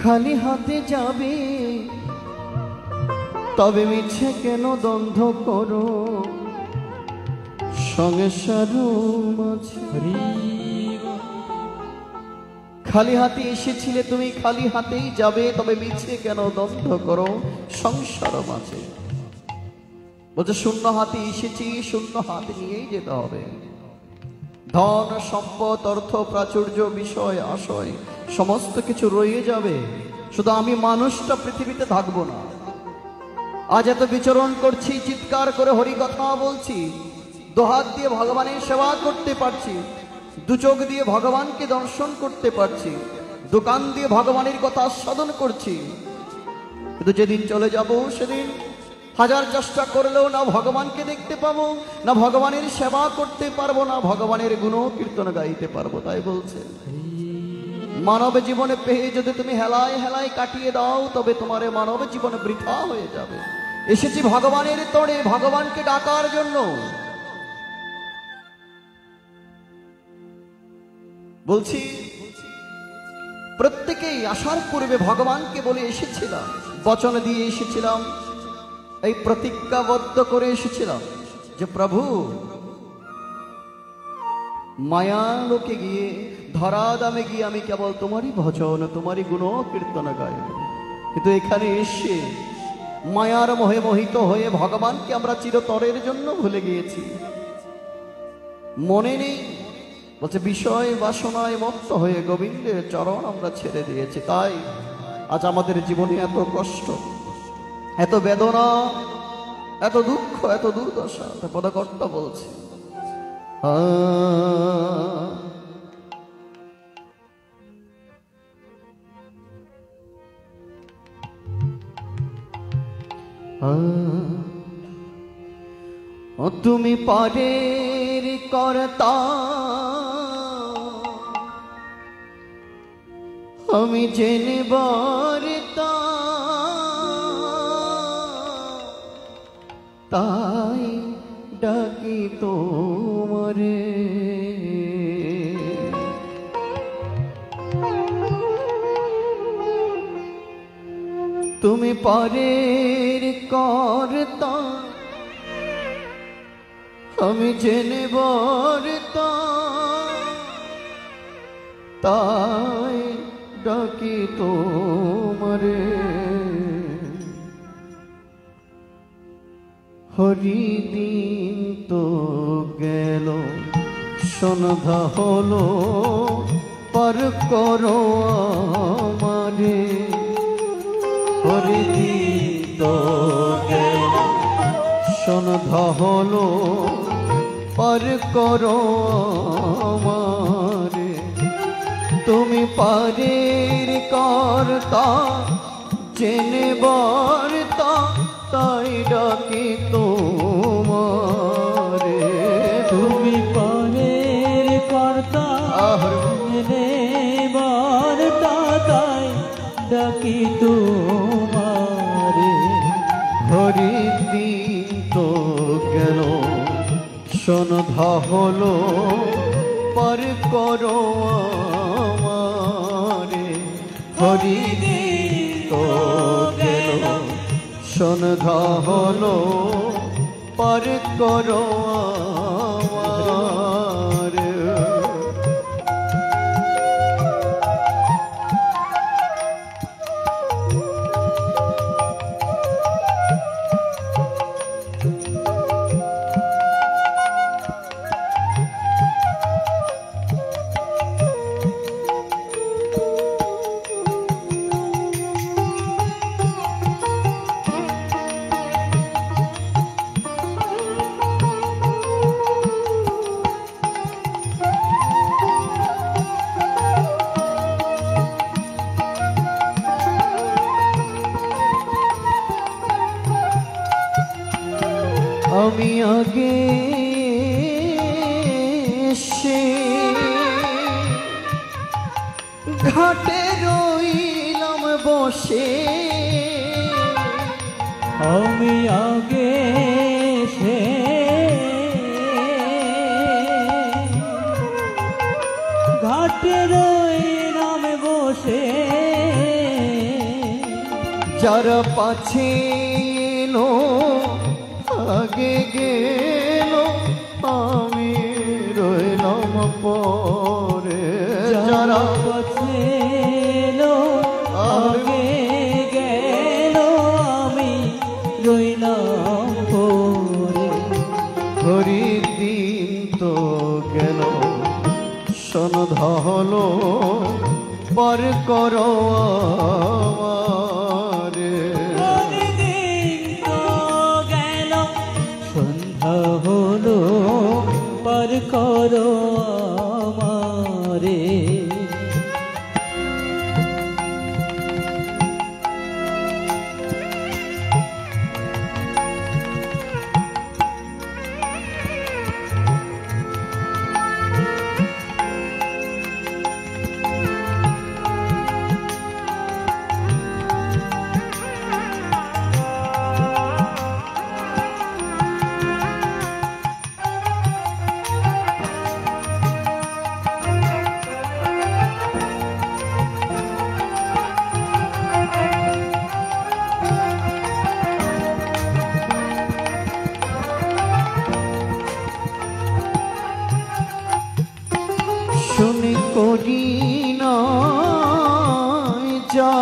খালি হাতে যাবে তবে মিছে কেন দ্বন্দ্ব করো সংসার মাঝে। খালি হাতে এসেছিলে তুমি, খালি হাতেই যাবে তবে মিছে কেন দ্বন্দ্ব করো সংসার মাঝে। বলছে শূন্য হাতে এসেছি, শূন্য হাত নিয়েই যেতে হবে। ধন সম্পদ অর্থ প্রাচুর্য বিষয় আশয় সমস্ত কিছু রয়ে যাবে, শুধু আমি মানুষটা পৃথিবীতে থাকবো না। আজ এত বিচরণ করছি, চিৎকার করে হরি কথা বলছি, দুহাত দিয়ে ভগবানের সেবা করতে পারছি, দু চোখ দিয়ে ভগবানকে দর্শন করতে পারছি, দোকান দিয়ে ভগবানের কথা আস্বাদন করছি, কিন্তু যেদিন চলে যাব সেদিন হাজার চেষ্টা করলেও না ভগবানকে দেখতে পাবো, না ভগবানের সেবা করতে পারবো, না ভগবানের গুণ কীর্তন গাইতে পারবো। তাই বলছে মানব জীবনে পেয়ে যদি তুমি হেলায় হেলায় কাটিয়ে দাও তবে তোমার মানব জীবনে বৃথা হয়ে যাবে। এসেছি ভগবানের তরে, ভগবানকে ডাকার জন্য। বলছি প্রত্যেকেই আসার পূর্বে ভগবানকে বলে এসেছিলাম, বচন দিয়ে এসেছিলাম, এই প্রতিজ্ঞাবদ্ধ করে এসেছিলাম যে প্রভু মায়া লোকে গিয়ে ধরাধামে গিয়ে আমি কেবল তোমারই ভজন তোমারই গুণ কীর্তন গাইব। কিন্তু এখানে এসে মায়ার মোহে মোহিত হয়ে ভগবানকে আমরা চিরতরের জন্য ভুলে গিয়েছি, মনে নেই। বলছে বিষয় বাসনায় মত্ত হয়ে গোবিন্দের চরণ আমরা ছেড়ে দিয়েছি। তাই আজ আমাদের জীবনে এত কষ্ট, এত বেদনা, এত দুঃখ, এত দুর্দশা। পদকর্তা বলছে তুমি পারের কর্তা, আমি জেনে বারতা, তাই ডাকি তোমারে। তুমি পারের কর্তা, আমি জেনে বারতা, তাই ডাকি তোমারে। হরিদিন তো গেল সন্ধ্যা হলো, পার করো আমারে। হরিদিন তো গেল সন্ধ্যা হলো, পার করো আমারে। তুমি পারের কর্তা, জেনে বারতা, তাই ডাকি তোমারে। তুমি পারের কর্তা, জেনে বারতা, তাই ডাকি তোমারে। হরিদিন তো গেল সন্ধ্যা হলো, পার করো আমারে। হরিদিন তো গেল সন্ধ্যা হলো, পার করো আমারে। আমি আগে সে ঘাটে রইলাম বসে, আমি আগে সে ঘাটে রইলাম বসে। যারা পাছে এলো আগে গেল আমি রইলাম পরে। যারা পাছে এলো আগে গেল আমি রইলাম পরে। হরির দিন তো গেল সন্ধ্যা হলো পার করো আমারে। দিন তো গেল সন্ধ্যা হলো পার করো আমারে। শুনে করি না যা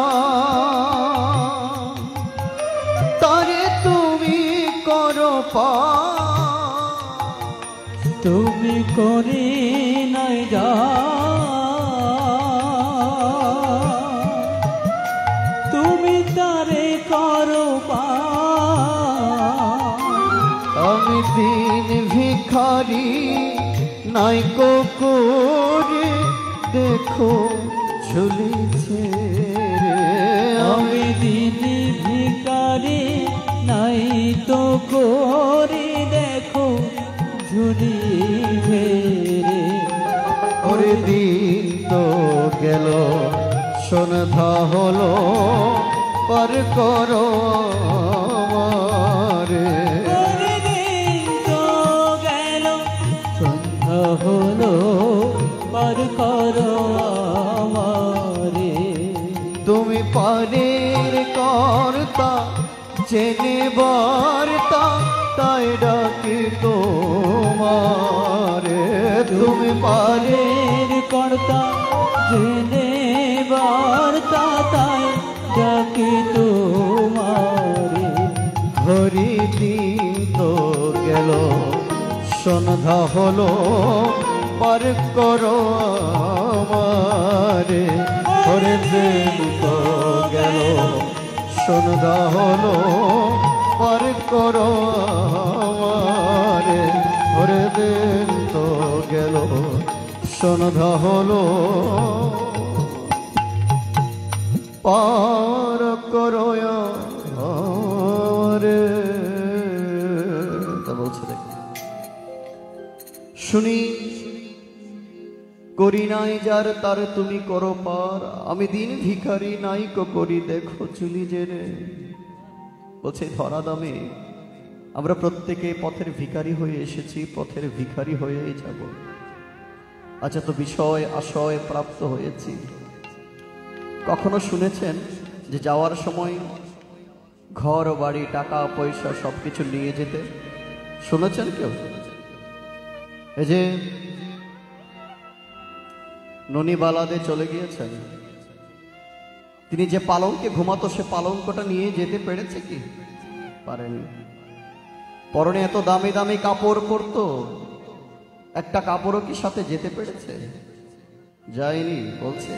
তারে তুমি করো পা। তুমি করে নাই যা তুমি তারে করো আমি দিন ভিখারি নাই করে দেখো ঝুলিছে রে। আমি দিদি ভিকারি নাই তো করে দেখো ঝুলি ঝেরে। ওরে দিন তো গেল সন্ধ্যা হলো পার করো আমারে। দিন তো গেল সন্ধ্যা হলো পার করো আমারে। তুমি পারের কর্তা জেনে বার্তা তাই ডাকি তোমারে। তুমি পারে পারের কর্তা জেনে বার্তা তাই ডাকি তোমারে। হরি দিন তো গেল সন্ধ্যা হলো পার করো আমারে। হরি দিন তো গেল সন্ধ্যা হলো পার করো আমারে। হরি দিন তো গেল সন্ধ্যা হলো পার করো আমারে। তা বলছে দেখ শুনি করি নাই যার তার তুমি করো পার। আমি দিন ভিখারি নাই করি দেখো চুলি জেনে। বলছে ধরা দামে আমরা প্রত্যেকে পথের ভিখারি হয়ে এসেছি, পথের ভিখারি হয়েই যাব। আচ্ছা তো বিষয় আশয় প্রাপ্ত হয়েছি। কখনো শুনেছেন যে যাওয়ার সময় ঘর বাড়ি টাকা পয়সা সবকিছু নিয়ে যেতে? শুনেছেন কেউ? এই যে ননিবালাদে চলে গিয়েছেন, তিনি যে পালঙ্কে ঘুমাতো সে পালঙ্কটা নিয়ে যেতে পেরেছে কি? পারেনি। পরনে এত দামি দামি কাপড় পরতো, একটা কাপড়ও কি সাথে যেতে পেরেছে? যায়নি। বলছে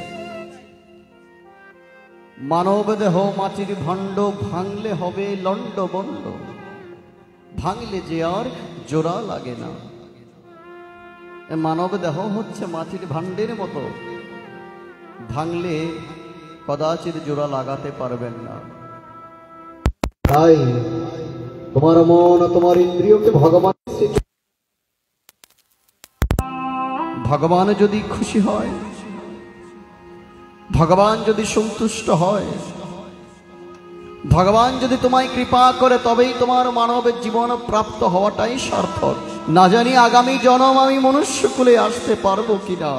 মানব দেহ মাটির ভাণ্ড, ভাঙলে হবে লন্ড বন্ড, ভাঙলে যে আর জোড়া লাগে না। মানব দেহ হচ্ছে মাটির ভাণ্ডের মতো, ভাঙলে কদাচিৎ জোড়া লাগাতে পারবেন না। তাই তোমার মন তোমার ইন্দ্রিয়কে ভগবান যদি খুশি হয়, ভগবান যদি সন্তুষ্ট হয়, ভগবান যদি তোমায় কৃপা করে, তবেই তোমার মানবের জীবন প্রাপ্ত হওয়াটাই সার্থক। না জানি আগামী জন্ম আমি মনুষ্য কুলে আসতে পারবো কিনা।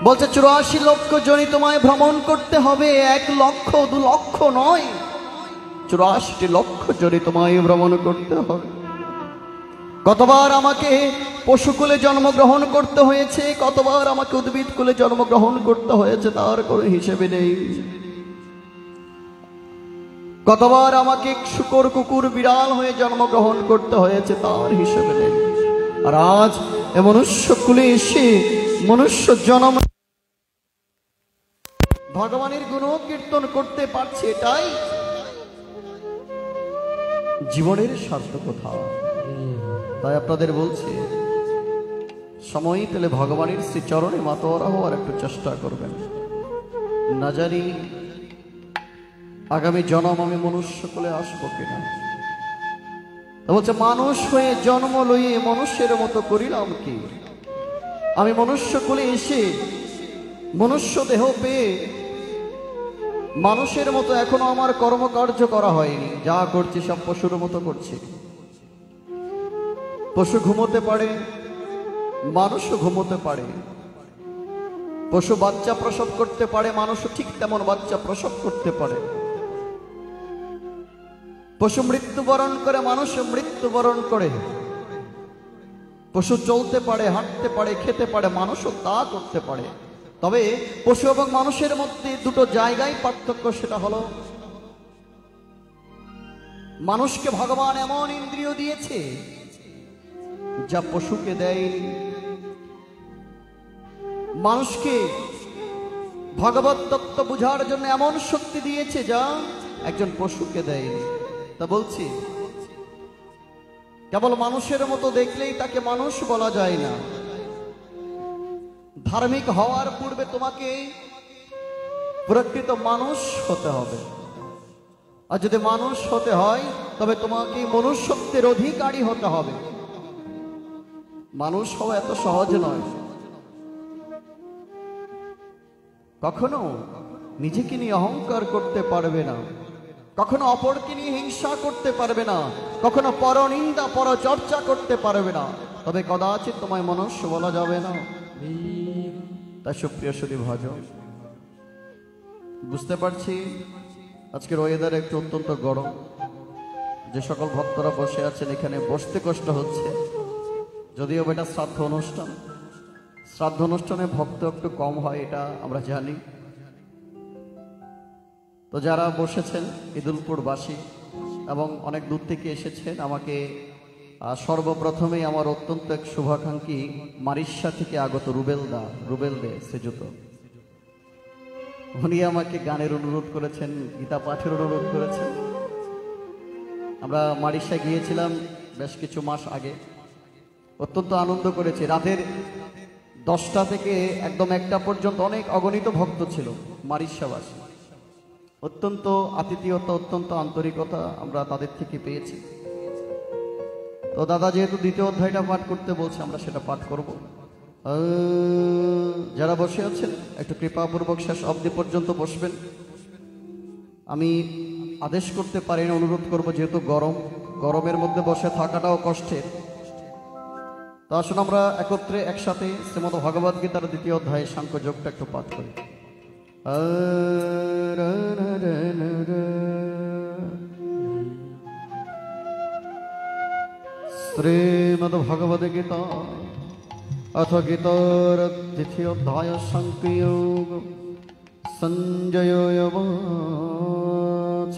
বলছে 84 লক্ষ জনি তোমায় ভ্রমণ করতে হবে, 1 লক্ষ 2 লক্ষ নয়, 84 লক্ষ জনি তোমায় ভ্রমণ করতে হবে। কতবার আমাকে পশুকুলে জন্মগ্রহণ করতে হয়েছে, কতবার আমাকে উদ্ভিদ কুলে জন্মগ্রহণ করতে হয়েছে, তার কোনো হিসেবে নেই। কতবার আমাকে শূকর কুকুর বিড়াল হয়ে জন্মগ্রহণ করতে হয়েছে, তার হিসেবে নেই। আর আজ এ মনুষ্য কুলে এসে মনুষ্য জন্ম ভগবানের গুণ কীর্তন করতে পারছে, এটাই জীবনের সার্থকতা। তাই আপনাদের বলছি, সময় পেলে ভগবানের শ্রীচরণে মাতোয়ারা হওয়ার একটু চেষ্টা করবেন। না জানি আগামী জন্ম আমি মনুষ্য কুলে আসবো কিনা। বলছে মানুষ হয়ে জন্ম লইয়ে মনুষ্যের মতো করিলাম কি? আমি মনুষ্য কুলে এসে মনুষ্য দেহ পেয়ে মানুষের মতো এখনো আমার কর্মকার্য করা হয়নি। যা করছি সব পশুর মতো করছি। পশু ঘুমোতে পারে, মানুষও ঘুমোতে পারে। পশু বাচ্চা প্রসব করতে পারে, মানুষও ঠিক তেমন বাচ্চা প্রসব করতে পারে। পশু মৃত্যুবরণ করে, মানুষও মৃত্যুবরণ করে। পশু চলতে পারে, হাঁটতে পারে, খেতে পারে, মানুষও তা করতে পারে। তবে পশু এবং মানুষের মধ্যে দুটো জায়গায় পার্থক্য, সেটা হলো মানুষকে ভগবান এমন ইন্দ্রিয় দিয়েছে যা পশুকে দেয়নি। মানুষকে ভগবত তত্ত্ব বুঝার জন্য এমন শক্তি দিয়েছে যা একজন পশুকে দেয়নি। তা বলছি, কেবল মানুষের মতো দেখলেই তাকে মানুষ বলা যায় না। ধার্মিক হওয়ার পূর্বে তোমাকে প্রকৃত মানুষ হতে হবে। আর যদি মানুষ হতে হয় তবে তোমাকে মনুষ্যত্বের অধিকারী হতে হবে। মানুষ হওয়া এত সহজ নয়। কখনো নিজেকে নিয়ে অহংকার করতে পারবে না, কখনো অপরকে নিয়ে হিংসা করতে পারবে না, কখনো পরনিন্দা পরচর্চা করতে পারবে না, তবে কদাচিৎ তোমায় মনুষ্য বলা যাবে না। তাই সুপ্রিয় সুধী ভজন, বুঝতে পারছি আজকের ওয়েদার একটু অত্যন্ত গরম। যে সকল ভক্তরা বসে আছেন এখানে বসতে কষ্ট হচ্ছে, যদিও এটা শ্রাদ্ধ অনুষ্ঠান। শ্রাদ্ধ অনুষ্ঠানে ভক্ত একটু কম হয়, এটা আমরা জানি। তো যারা বসেছেন ইদুলপুরবাসী এবং অনেক দূর থেকে এসেছেন, আমাকে সর্বপ্রথমেই আমার অত্যন্ত এক শুভাকাঙ্ক্ষী মারিশা থেকে আগত রুবেল দে শ্রীযুত, উনি আমাকে গানের অনুরোধ করেছেন, গীতা পাঠের অনুরোধ করেছেন। আমরা মারিশায় গিয়েছিলাম বেশ কিছু মাস আগে, অত্যন্ত আনন্দ করেছি। রাতের 10টা থেকে একদম 1টা পর্যন্ত অনেক অগণিত ভক্ত ছিল মারিশাবাসী। অত্যন্ত আতিথেয়তা, অত্যন্ত আন্তরিকতা আমরা তাদের থেকে পেয়েছি। তো দাদা যেহেতু দ্বিতীয় অধ্যায়টা পাঠ করতে বলছে, আমরা সেটা পাঠ করব। যারা বসে আছেন একটু কৃপাপূর্বক শেষ অবধি পর্যন্ত বসবেন। আমি আদেশ করতে পারি না, অনুরোধ করব, যেহেতু গরমের মধ্যে বসে থাকাটাও কষ্টের। তো আসুন আমরা একত্রে একসাথে শ্রীমদ ভগবদ গীতার 2য় অধ্যায় সাংখ্য যোগটা একটু পাঠ করি। শ্রীমদ ভগবদ গীতা अथ गीतार 2য় অধ্যায় সাংখ্য যোগ। সঞ্জয় উবাচ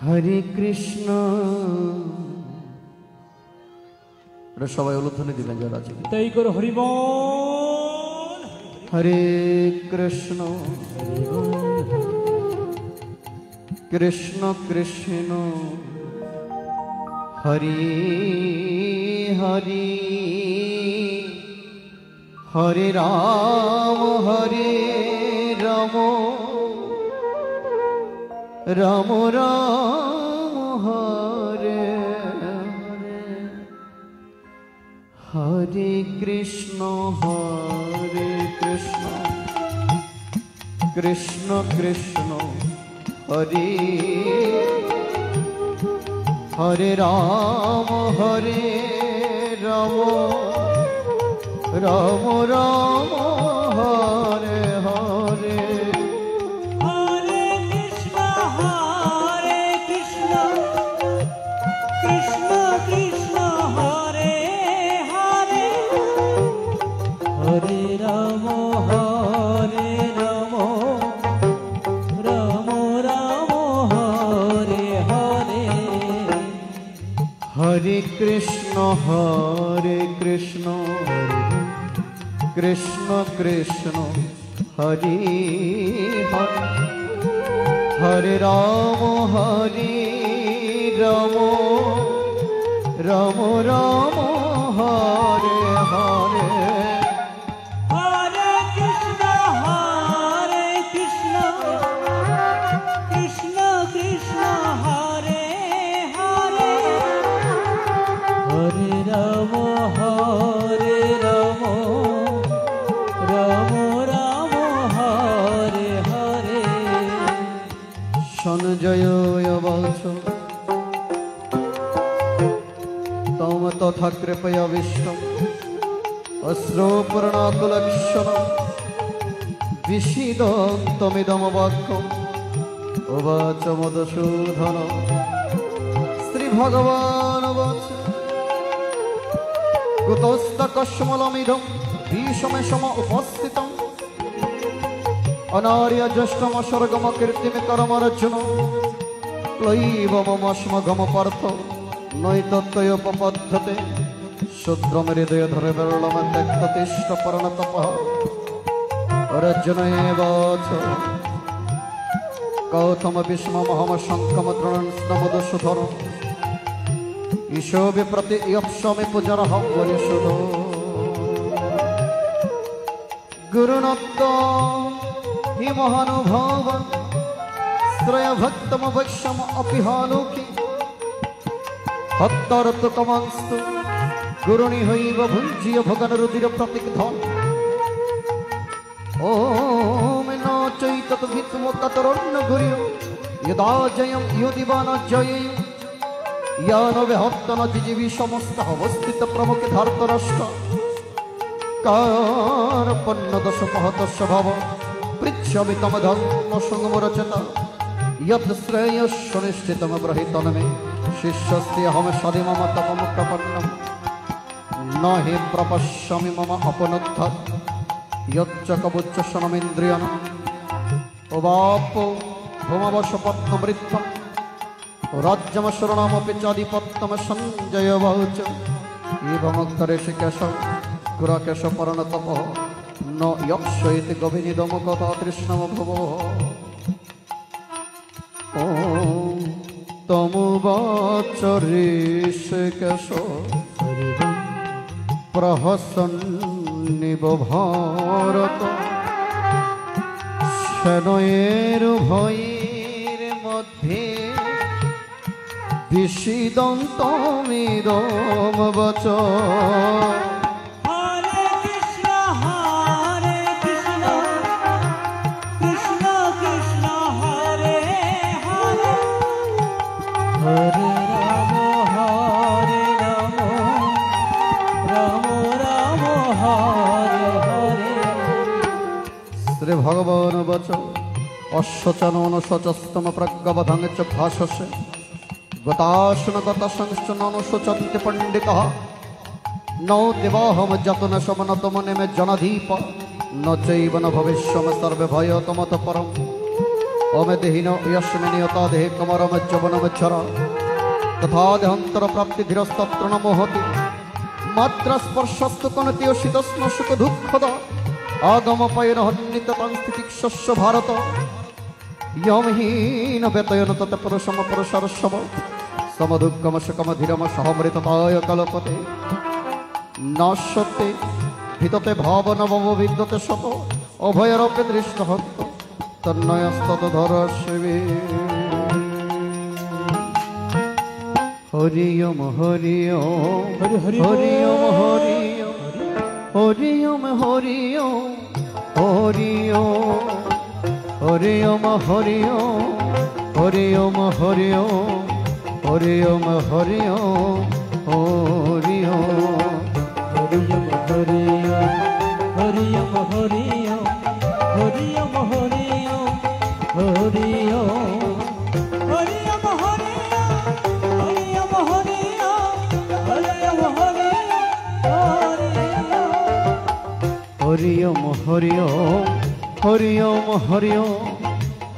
হরে কৃষ্ণ, সবাই উলুধ্বনি দিবেন যারা আছে তাই করো। হরি বল। হরে কৃষ্ণ কৃষ্ণ কৃষ্ণ হরে হরে হরে রাম রাম রাম রাম হরে হরে, হরে কৃষ্ণ কৃষ্ণ হরে কৃষ্ণ কৃষ্ণ কৃষ্ণ হরে হরে রাম রাম রাম হরে হরে হরে কৃষ্ণ কৃষ্ণ কৃষ্ণ হরে হরে হরে রাম রাম রাম হরে হরে হরে কৃষ্ণ কৃষ্ণ কৃষ্ণ হরে হরে হরে রাম রাম রাম হরে হরে হরে কৃষ্ণ কৃষ্ণ কৃষ্ণ হরে হরে হরে রাম রাম হরে হরে সঞ্জয় বচ তম তথা কৃপয়া বিষ্ণু অশ্রুপূর্ণাকুলক্ষণ বিষিদন্তমিদম বাক্যম উবাচ মধুসূদন শ্রী ভগবান বচ কুতস্তকশ্মলমিদম ভীষমে সম উপস্থিতম অনার্য জ্যেষ্ঠম স্বর্গম কীর্তিমে করমর্জুন ক্লৈবমস্মগম পার্থ নৈতত্তয়োপপদ্ধতে শূদ্রম হৃদয় ধরে বিরলম ত্যক্ততিষ্ঠ পর্ণতপ অর্জুন বচ কৌতম বিষ্মমহম শঙ্খম দ্রোণস্নমধুসূদন ঈশো বিপ্রতি ইয়প্স্বামি পূজারহ পরিষদ গুরুনত্ত हि महानुभाव श्रय भक्तम वैश्यम अपिहालोकी हत्तरत कमांस्तु गुरुनि हैव भुञ्जीय भगन रुधिर प्रतीक धन ओम न चैतत भित्म कतरन्न गुरियो यदा जयम युदिवान जये यानवे हत्तन जिजीवी समस्त अवस्थित प्रमुख धार्तराष्ट्र कार्पण्य दश महतस्य भव पृच्छामि तम धर्म संगमरचता यत् श्रेयस्सुनिश्चितम ब्रहीतन मे शिष्यस्ते अहम सदि मम तपम प्रपन्नम न हि प्रपश्यामि मम अपनुत्थं यच्च कवचशनमिन्द्रियम् उवापो भूमवशपत्नमृत्तं राज्यमशरणमपि चाधिपत्यम सञ्जय बहुच एवमुक्तऋषिकेश गुरकेश परणतपः न यक्षयति गभीरिदम कथा तृष्णम भव ॐ तमुवाच ऋषिकेश प्रहसन्निव भारत সেনয়ের মধ্যে বিষিদন্তমিদম বচ হরে কৃষ্ণ কৃষ্ণ কৃষ্ণ হরে হরে হরে রাম রাম রাম হরে হরে শ্রী ভগবান বচ অশ্বচনন সচস্তম প্রজ্ঞবধং চ ভাষসে গতাসন গতসংশ্চ ননুশোচন্তি পণ্ডিতঃ ন দেবাহম যতন সমনতম নেমে জনধীপ ন চৈব ন ভবিষ্যম সর্বে ভয়তমত পরম ওমে দেহিন ইয়স্মে নিয়তা দেহে কমরম যবনম ছর তথা দেহন্তর প্রাপ্তি ধীরস্তত্র ন মোহতি মাত্র স্পর্শস্তু কনতি শীতস্ন সুখ দুঃখদ আগম পয়ন হন্নিত সংস্থিতিক্ষস্য ভারত यमहीन व्यतयन तत् पुरुषम पुरुषर्षभ समदुःखम सुखम धीरम सहमृतताय कल्पते नाश्यते भितते भावन भव विद्यते शत अभयरपि दृष्टहस्त तन्नयस्ततधर शिवे हरि ओम हरि ओम हरि हरि हरि ओम हरि ओम হরি ওম হরি ওম হরি ওম হরি ওম হরি ওম হরি ওম হরি ওম হরি ওম হরি ওম হরি ওম হরিয়ম হরিয়ম হরিয়ম হরিয়ম হরিয়ম হরিয়ম হরিয়ম হরিয়ম হরিয়ম হরিয়ম হরিয়ম হরিয়ম হরি ওম হরি ওম হরি ওম হরি ওম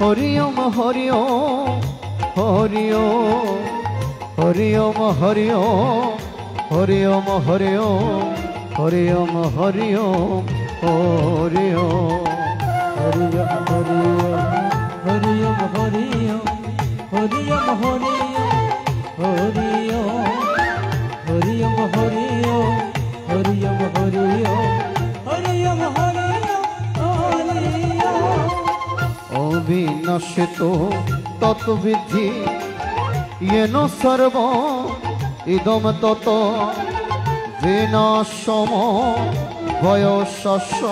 হরি ওম হরি ওম হরি ওম হরি ওম হরি ওম হরি ওম হরি ওম হরি ওম হরি ওম হরি ওম হরিয়ম হরিয়ম হরিয়ম হরিয়ম হরিয়ম হরিয়ম হরিয়ম হরিয়ম হরিয়ম হরিয়ম হরিয়ম হরিয়ম হরিয়ম অবিনাশিত তৎবিধি येन सर्व इदम तत विनाशम भयशस्य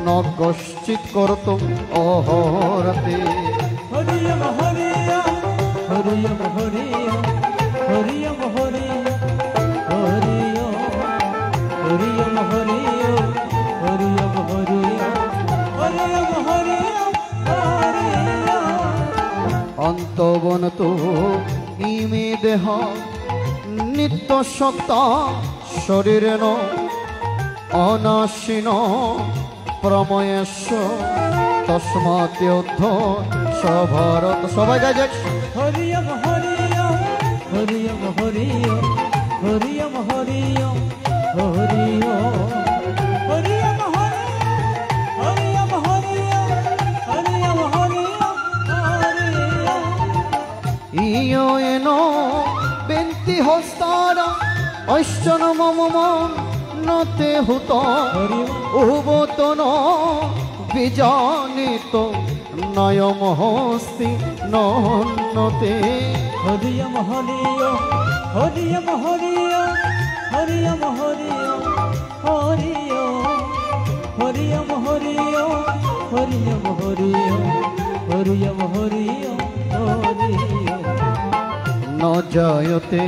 न कश्चित् कर्तुम् अर्हति हरियम हरियम हरियम हरियम हरियम हरियम हरियम हरियम हरियम हरियम हरियम हरियम हरियम हरियम अन्तवन्तु इमे देह नित्य सत्ता शरीरेण अनाशिन प्रमयस्य तस्मात् युद्ध सभारत सबाई गाय जाक हरियम हरियम हरियम हरियम हरियम हरियम हरियम हरियम हरियम हरियम हरियम हरियम हरियम इयो एनो बेन्ति हस्तारा ऐश्चन मम मन नते हुत उबतन विजानित नयम हस्ति नन्नते हरियम हरियम हरियम हरियम हरियम हरियम हरियम हरियम हरियम हरियम हरियम हरियम हरियम हरियम न जायते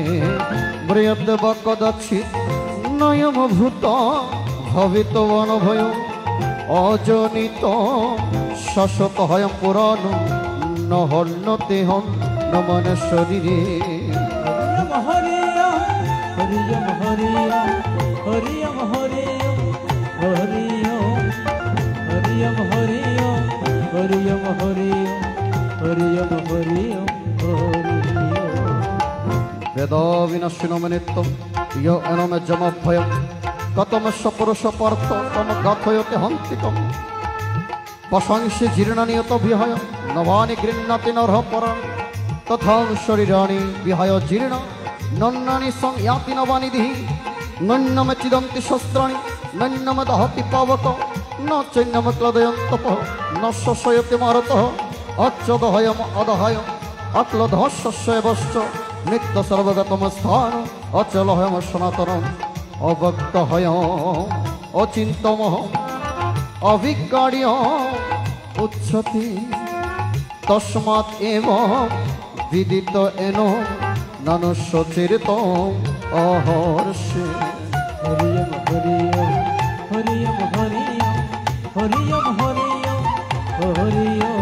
म्रियद्व कदाचित् नयम भूत भवितवन भय अजनित शाश्वत हयं पुराण न हन्नते हन न मन शरीरे हरियम हरियम हरियम हरियम हरियम हरियम हरियम हरियम हरियम हरियम हरियम हरियम हरियम वेद विनाशिनम नित्यं यो अनम जमभयं कतम सपुरुष पार्थ तम गाथयते हन्तिकम् पशंसि जीर्णानियत विहाय नवानि गृह्णाति नरः परान् तथा शरीराणि विहाय जीर्ण नन्नानि संयाति नवानि दिहि नन्नम चिदन्ति शस्त्राणि नन्नम दहति पावक न चैन्नम क्लदयन्तपः न शशयति मारुतः अच्छदहयम अदहय अक्लधः शस्यवश्च नित्य सर्वगतम स्थान अचलहयम सनातनम् अभक्तहयम् अचिन्तमहम् अविकार्यम् उच्यते तस्मात् एव विदित एनो ननुशोचिरितम् अहर्षे हरियम हरियम हरियम हरियम हरियम हरियम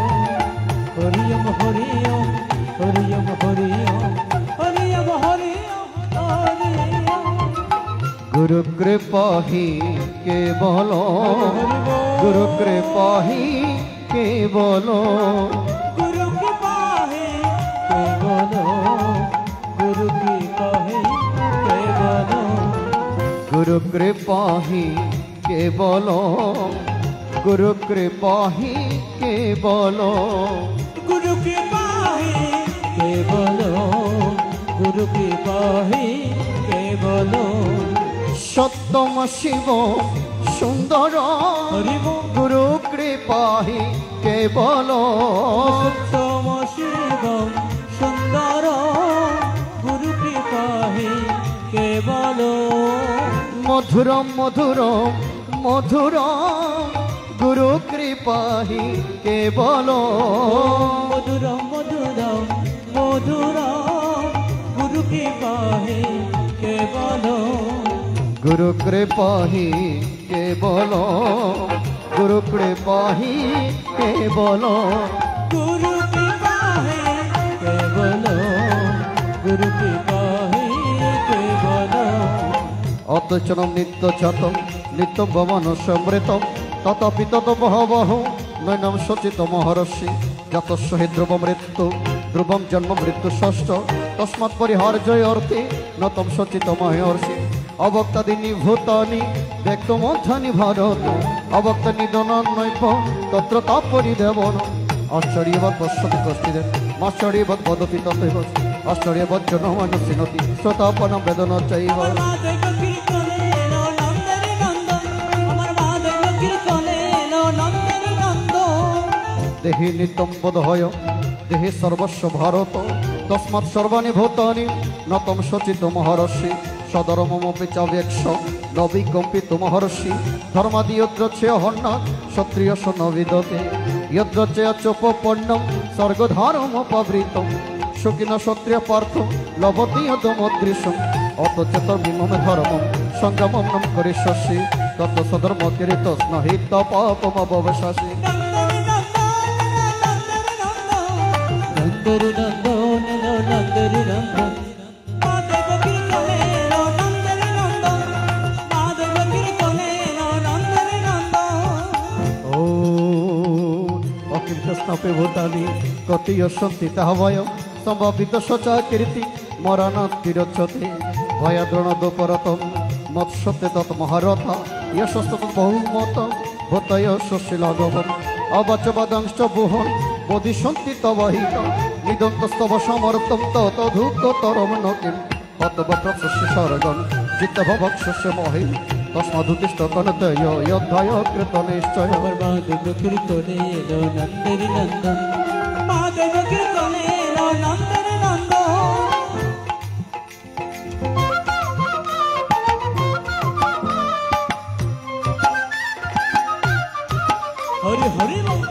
हरियम हरियम हरियम हरियम हरियम हरियम हरियम हरियम गुरु कृपा ही केवल गुरु कृपा ही केवल गुरु कृपा है केवल गुरु कृपा है केवल गुरु कृपा ही केवल गुरु कृपा ही केवल गुरु कृपा है केवल गुरु कृपा है केवल सत्यम शिव सुंदर हरि बोल गुरु कृपा ही केवल सत्यम शिवम सुंदर गुरु कृपा है केवल মধুরম মধুরম মধুরম গুরু কৃপাহি কেবল মধুরম মধুরম মধুরম গুরু কৃপাহি কেবল গুরু কৃপাহি কেবল গুরু কৃপাহি কেবল গুরু কৃপাহি কেবল গুরু কৃপাহি কেবল অতচনম নিত্য চতম নিত্য ভবন সমৃতম তথাপি তত বহবহ নৈনম সচিত মহর্ষি যতস্য হি ধ্রুব মৃত্যু ধ্রুবম জন্ম মৃত্যু ষষ্ঠ তস্মাৎ পরিহার্যয় অর্থে নতম সচিত মহর্ষি অবক্তাদিনী ভূতানি ব্যক্তমধ্যানি ভারত অবক্তা নিধনৈব তত্র তাৎপরিদেবন আশ্চর্যবৎ পশ্যতি কষ্টিদের মাশ্চর্যবৎ বদতি তথৈব আশ্চর্যবৎ জনমনুসৃণতি শ্রোতাপনম বেদন চৈব আমার মা দেব কীর্তনে এলো নন্দের নন্দন আমার মা দেব কীর্তনে এলো নন্দের নন্দন দেহি নিত্যম বোধয় দেহি সর্বস্ব ভারত তস্মাৎ সর্বাণি ভূতানি নতম সচিত মহর্ষি সদরমমপি চাবেক্ষ নবিকম্পিত মহর্ষি ধর্মাদি যদ্রচ্ছে হন্নাথ ক্ষত্রিয় নবিদতে যদ্রচ্ছে চোপপন্নম স্বর্গধারমপাবৃতম সুখিন ক্ষত্রিয় পার্থ লভতি যদমদৃশম অতচেতর বিমম ধর্মম সংগ্রামম নম করিষ্যসি তত সধর্ম কিরিত স্নহিত পাপমববশাসি নন্দর নন্দন এলো নন্দর নন্দন মা দেব কীর্তনে এলো নন্দর নন্দন মা দেব কীর্তনে এলো নন্দর নন্দন ও অকৃষ্ণপে ভূতানি কতিয় সন্তি তাহবয় সম্ভাবিত সচা কীর্তি মরণাতিরচ্ছতে ভয়াদ্রণ দোপরতম মৎসতে তৎ মহারথ যশস্তত বহুমত ভূতয় সুশীলগম অবচবদংশ বুহন বোধিসন্তি তবহিত নিদন্তস্তব সমর্থম তদুক্ততরম নকিম তদ্বপ্রশস্য স্বর্গম চিত্তভবক্ষস্য মহি তস্মাদুতিষ্ঠ কনতয় যদ্ভয় কৃত নিশ্চয় আমার মা দেব কীর্তনে এলো নন্দর নন্দন মা দেব কীর্তনে এলো নন্দর নন্দন হরি হরি বল।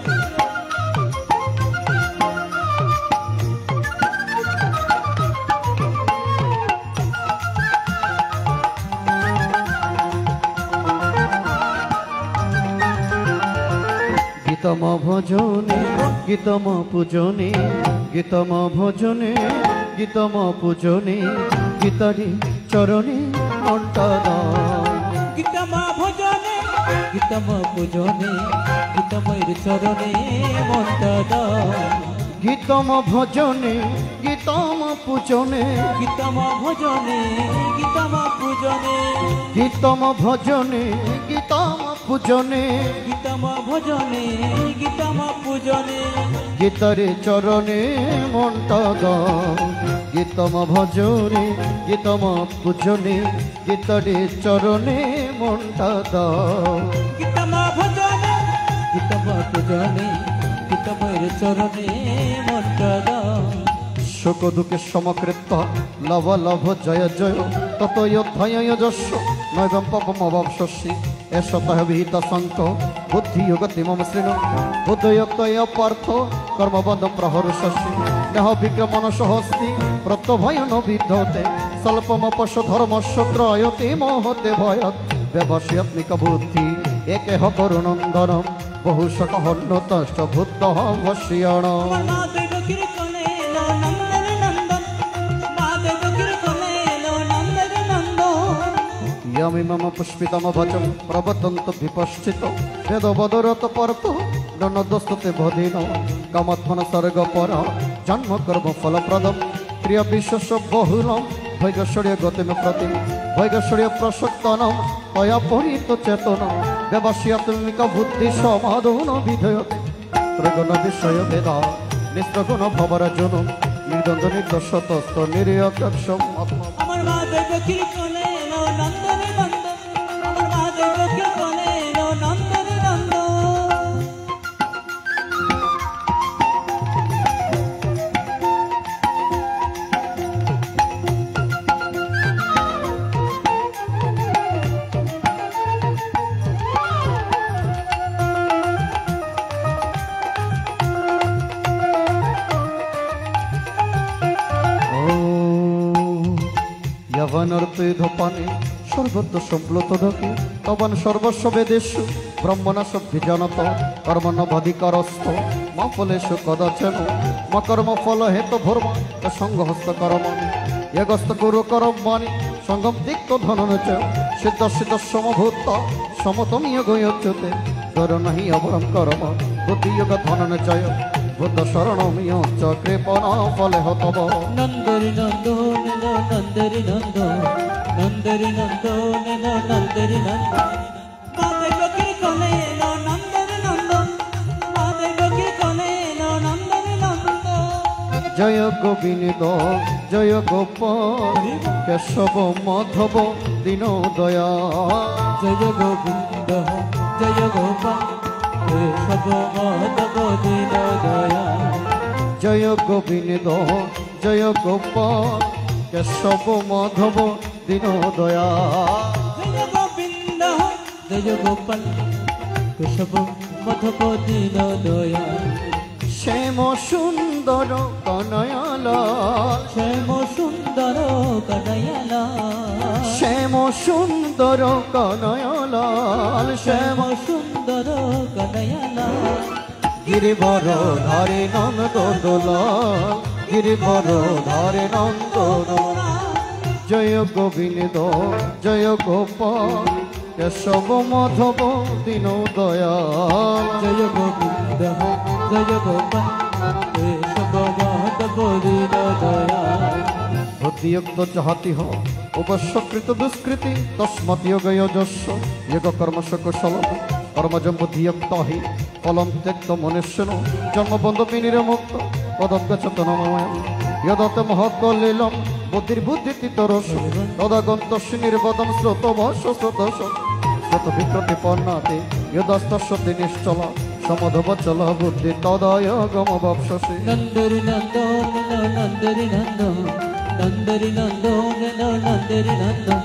গীতম ভজনে গীতম পূজনে গীতম ভজনে গীতম পূজনে গীতারি চরণে মনটা দাও গীতমা ভজনে গীতম পূজনে গীতময়ের চরণে মনটা দাও গীতম ভজনে গীতম পূজনে গীতমা ভজনে গীতমা পূজনে গীতম ভজনে গীতম পূজনে গীতমা ভজনে গীতমা পূজনে গীতারে চরণে মনটা দাও গীতম ভজনে গীতম পূজনে গীতারে চরণে মনটা দাও গীতমা ভজনে গীতমা পূজনে গীতময়ের চরণে মনটা দাও শোক দুঃখে সমকৃত লভ লভ জয় জয় তত অধ্যায় যস্য নৈবম পাপমবশস্যি এষ তহ বিহিত শঙ্ক বুদ্ধি যোগতি মম শ্রীণ বুদ্ধয়োক্তয় পার্থ কর্মবন্ধম প্রহর্ষস্যি দেহ বিক্রমণ সহস্তি প্রত্যভয় ন বিদ্ধতে স্বল্পমপশ ধর্মস্য ত্রয়তে মোহতে ভয়ত ব্যবস্যাত্মিক বুদ্ধি একেহ করুনন্দনম বহুশক হন্যতশ্চ বুদ্ধ বশ্যণ আমার মা দেব কীর্তনে এলো নন্দন নন্দন মা দেব কীর্তনে এলো নন্দন নন্দন यमिमम पुष्पितम भजम प्रबदंत विपश्चित वेद बदरत पर्त दनदस्तते भदीन कामात्मन सर्ग पर जन्म कर्म फलप्रदम प्रिय विश्वस्य बहुलम वैगश्वर्य गतिम प्रतिम वैगश्वर्य प्रसक्तनम तया परित चेतनम व्यवस्यात्मिक बुद्धि समाधन विधेयते त्रगुण विषय वेदा निस्त्रगुण भवरजन निर्द्वन्द्व निर्दोषतस्थ निर्यक्षम आत्मा আমার মা দেব কীর্তনে এলো নন্দন নন্দন আমার মা দেব কীর্তনে এলো নন্দন নন্দন লবণর্পে ধপানে সর্বত্র সম্প্লুত ধকে তবন সর্বস্ব বেদেশু ব্রহ্মণ সভ্যজনত কর্মণবাধিকারস্থ মা ফলেষু কদাচন মা কর্ম ফল হেতু ভর্ম সংঘহস্ত কর্ম यगस्त गुरु करमानि संगम दिक्तो धनन च सिद्ध सिद्ध समभूत समतम योगयोच्यते कर नहि अवरम कर्म बुद्धि योग धनन जय बुद्ध शरणमिय च कृपण फले हतव नंदरि नंदो नेलो नंदरि नंदो नंदरि नंदो नेलो नंदरि नंदो माते बकरी कोने लो नंदरि नंदो माते बकरी कोने लो नंदरि नंदो जय गोविंद जय गोपाल केशव माधव दीन दया जय गोविंद जय गोपाल केशव माधव दीन दया जय गोविंद जय गोपाल केशव माधव दीन दया जय गोविंद जय गोपाल केशव माधव दीन दया श्याम सुंदर कनयालाल श्याम सुंदर कनयाला श्याम सुंदर कनयालाल श्याम श्याम सुंदर कनयाला गिरिवर धारे नंद दोलाल गिरिवर धारे नंद जय गोविंद जय गोपाल केशव माधव दीन दयाल जय गोविंद जय गोपाल केशव माधव दीन दया बुद्धियुक्त चाहती हो उपस्कृत दुष्कृति तस्मत् योगयोजस्व योग कर्मस कुशल कर्मजं बुद्धियुक्त हि फलं त्यक्त मनुष्यनो जन्मबन्ध विनिर्मुक्त पदं गच्छत नमः यदत महत्कलीलं बुद्धिर्बुद्धितितरस तदागन्तस्य निर्वदं श्रोतवश श्रोतस श्रोतविकृतिपन्नाते यदस्तस्य निश्चल समधवचल बुद्धि तदय गमवप्स्यसि नंदरि नंदो नेलो नंदरि नंदो नंदरि नंदो नेलो नंदरि नंदो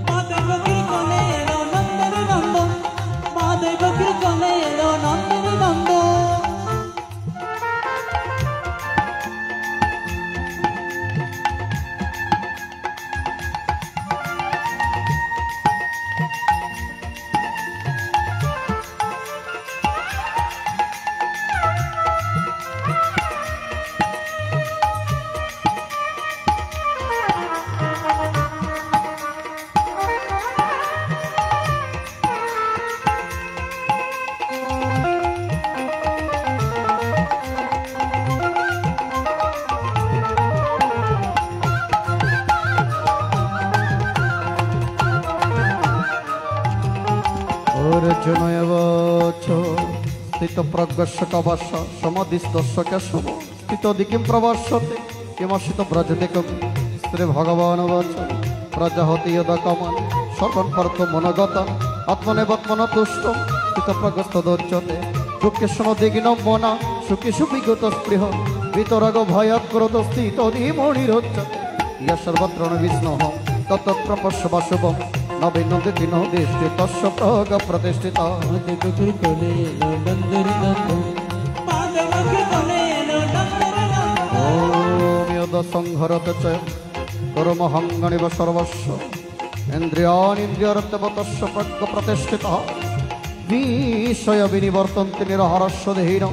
माते बकरी कोने लो नंदरि नंदो माते बकरी कोने लो नंदरि नंदो स्थित प्रज्ञस्य कवश समाधिस्तस्य केशव स्थित दिकिं प्रवर्षते किमसित व्रजते कवि स्त्री भगवान वचन प्रजाहति यदा कमन सर्वं पार्थ मनगतम् आत्मनेवात्मना तुष्टं स्थित प्रज्ञस्तदोच्यते दुःखेषु दिग्नं मना सुखेषु विगत स्पृह वितराग भयात् क्रोध स्थित धीमणिरोच्यते यः सर्वत्र विष्णुः तत्तत्प्रपश्य वासुवम् न भिन्नति न दृष्टि तस्य प्रग प्रतिष्ठिता माते बकरी कोने लो नंदरि नंदो माते बकरी कोने लो नंदरि नंदो ओम यद संहरत च कर्महङ्गनिव सर्वस्व इन्द्रियाणीन्द्रियरत्यवतस्य प्रग प्रतिष्ठितः विषय विनिवर्तन्ति निरहरस्य देहिनो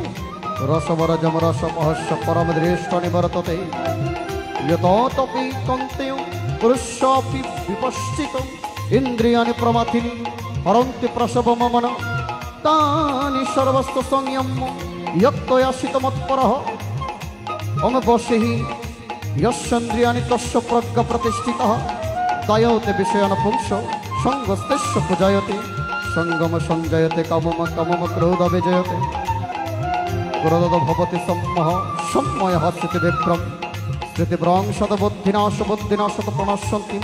रसवरजमरसपहस्य परमदृष्ट निवर्तते यतोऽपि कन्तेयो पुरुषापि विपश्चितम् इंद्रियाणि प्रमाथिनी हरन्ति प्रसव ममन तानि सर्वस्व संयम्य यत्तयासित मत्परः अमवशे हि यस्येन्द्रियाणि तस्य प्रज्ञा प्रतिष्ठितः दायते विषयान् पुंस संगस्तस्य पूजयते संगम संजयते कामम कामम क्रोध विजयते क्रोध भवति सम्मोह सम्मोहः स्थिति विभ्रम स्थितिभ्रंशत बुद्धिनाश बुद्धिनाशत प्रणश्यन्ति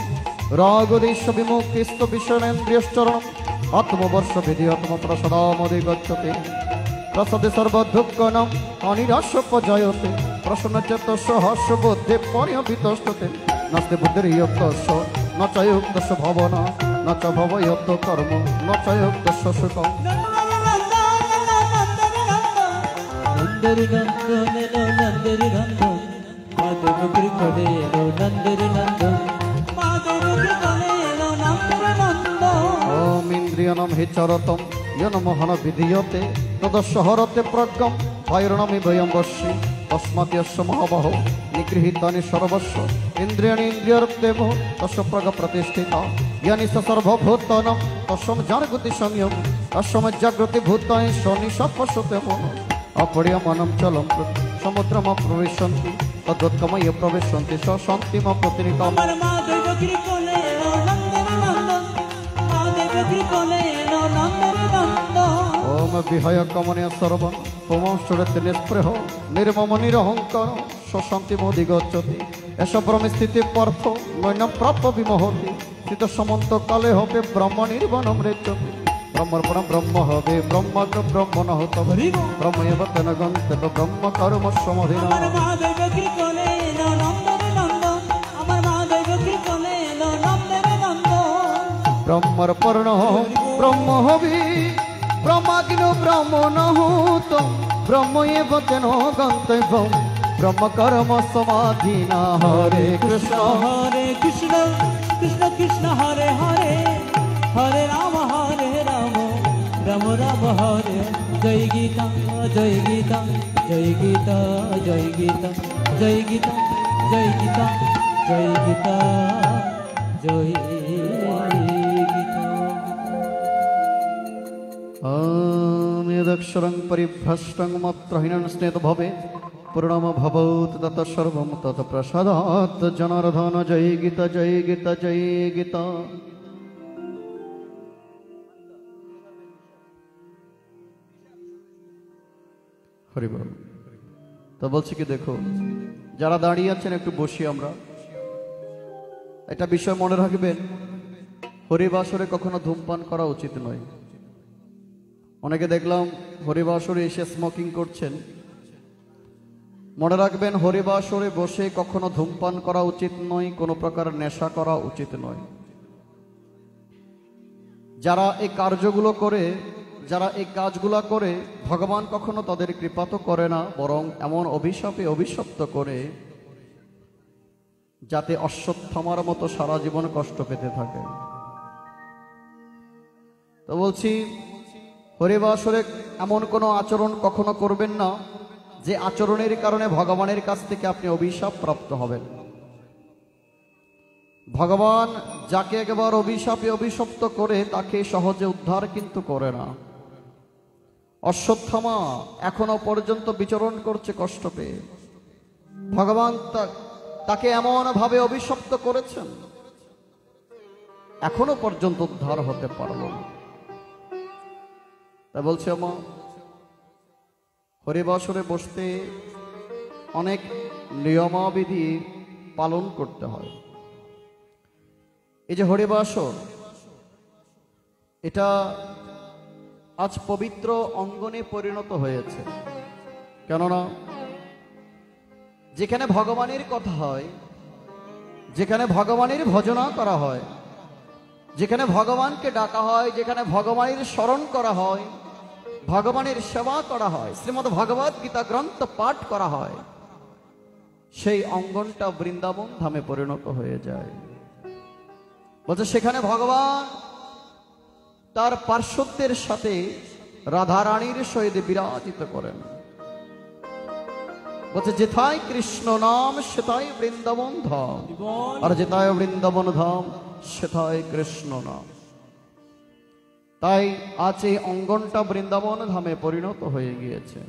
रागदेश विमुक्तिस्त विषयेन्द्रियश्चरणम् आत्मवर्ष विधि आत्मप्रसादामधिगच्छते प्रसदे सर्वदुःखनम् अनिराशोपजायते प्रसन्नचेतस्य हर्षबुद्धि पर्यभितष्टते नास्ति बुद्धिर्युक्तस्य न च युक्तस्य भावना न च भवयुक्तो कर्म न च युक्तस्य सुखम् नंदरि नंदो नेलो नंदरि नंदो माते बकरी कोने लो नंदरि नंदो माते গোপীর কোলে এলো নন্দের নন্দন ওম ইন্দ্রিয়নম হি চরতম ইয়নমোহন বিধীয়তে তদস্য হরতে প্রজ্ঞম বায়ুর্ণমি বয়ম বশ্যি তস্মাৎ যস্য মহাবাহ নিগৃহীতানি সর্বস্ব ইন্দ্রিয়াণি ইন্দ্রিয়র্দেব তস্য প্রজ্ঞ প্রতিষ্ঠিতা ইয়ানি স সর্বভূতানাং তস্যম জাগৃতি সংযম তস্যম জাগৃতি ভূতানি সনিশপশ্যতে মন অপরিয়মনম চলম সমুদ্রম প্রবিশন্তি তদ্গতময় প্রবিশন্তি স শান্তিম প্রতিনিকাম আমার মা দেবকীর কোলে এলো নন্দের নন্দন মা দেবকীর কোলে এলো নন্দের নন্দন ওম বিহায় কমনীয় সর্বন পুমশ্চরতে নিস্পৃহ নির্মম নিরহংকার সশান্তি মোদি গচ্ছতি এসব ব্রহ্মস্থিতি পার্থ নৈনম প্রাপ্য বিমহতি স্থিত সমন্ত কালে হবে ব্রহ্ম নির্বাণম রেচতি ব্রহ্মর্পণম ব্রহ্ম হবে ব্রহ্মাগ্র ব্রহ্ম ন হত ব্রহ্ম এব তেন গন্তব্য ব্রহ্ম কর্ম সমাধিনা আমার মা দেবকীর কোলে এলো নন্দের নন্দন আমার মা দেবকীর কোলে এলো নন্দের নন্দন ব্রহ্মর্পণ ব্রহ্ম হবি ব্রহ্মাগ্ন ব্রহ্ম ন হত ব্রহ্ম এব তেন গন্তব্য ব্রহ্ম কর্ম সমাধিনা হরে কৃষ্ণ কৃষ্ণ কৃষ্ণ কৃষ্ণ হরে হরে হরে রাম রাম রাম হরে জয় গীতা জয় গীতা জয় গীতা জয় গীতা জয় গীতা জয় গীতা জয় গীতা জয় গীতা यदक्षरं परिभ्रष्टं मात्रहीनं स्नेत भवे पूर्णम भवत् तत सर्वं तत प्रसादात् जनार्दन जय गीता जय गीता जय गीता হরি বল। তো বলছি কি দেখো, যারা দাঁড়িয়ে আছেন একটু বসি আমরা। একটা বিষয় মনে রাখবেন, হরিবাসরে কখনো ধূমপান করা উচিত নয়। অনেকে দেখলাম হরিবাসরে এসে স্মোকিং করছেন। মনে রাখবেন, হরিবাসরে বসে কখনো ধূমপান করা উচিত নয়, কোনো প্রকার নেশা করা উচিত নয়। যারা এই কার্যগুলো করে, যারা এই কাজগুলো করে, ভগবান কখনো তাদের কৃপা তো করে না, বরং এমন অভিশাপে অভিশপ্ত করে যাতে অশ্বত্থামার মতো সারা জীবন কষ্ট পেতে থাকে। তো বলছি, হরিবাসরে এমন কোনো আচরণ কখনো করবেন না যে আচরণের কারণে ভগবানের কাছ থেকে আপনি অভিশাপ প্রাপ্ত হবেন। ভগবান যাকে একবার অভিশাপে অভিশপ্ত করে তাকে সহজে উদ্ধার কিন্তু করে না। অশ্বত্থামা এখনো পর্যন্ত বিচরণ করছে কষ্ট পেয়ে। ভগবান তাকে এমন ভাবে অভিশপ্ত করেছেন, এখনো পর্যন্ত উদ্ধার হতে পারল না। তাই বলছে, আমা হরিবাসরে বসতে অনেক নিয়মাবিধি পালন করতে হয়। এই যে হরিবাসর, এটা আজ পবিত্র অঙ্গনে পরিণত হয়েছে। কেননা যেখানে ভগবানের কথা হয়, যেখানে ভগবানের ভজনা করা হয়, যেখানে ভগবানকে ডাকা হয়, যেখানে ভগবানের স্মরণ করা হয়, ভগবানের সেবা করা হয়, শ্রীমদ্ ভগবত গীতা গ্রন্থ পাঠ করা হয়, সেই অঙ্গনটা বৃন্দাবন ধামে পরিণত হয়ে যায়। বলছে সেখানে ভগবান তার পার্শ্বদের সাথে রাধারানীর সহিত বিরাজিত করেন। বলছে যেথায় কৃষ্ণ নাম সেথায় বৃন্দাবন ধাম, আর যেথায় বৃন্দাবন ধাম সেথায় কৃষ্ণ নাম। তাই আজ এই অঙ্গনটা বৃন্দাবন ধামে পরিণত হয়ে গিয়েছে।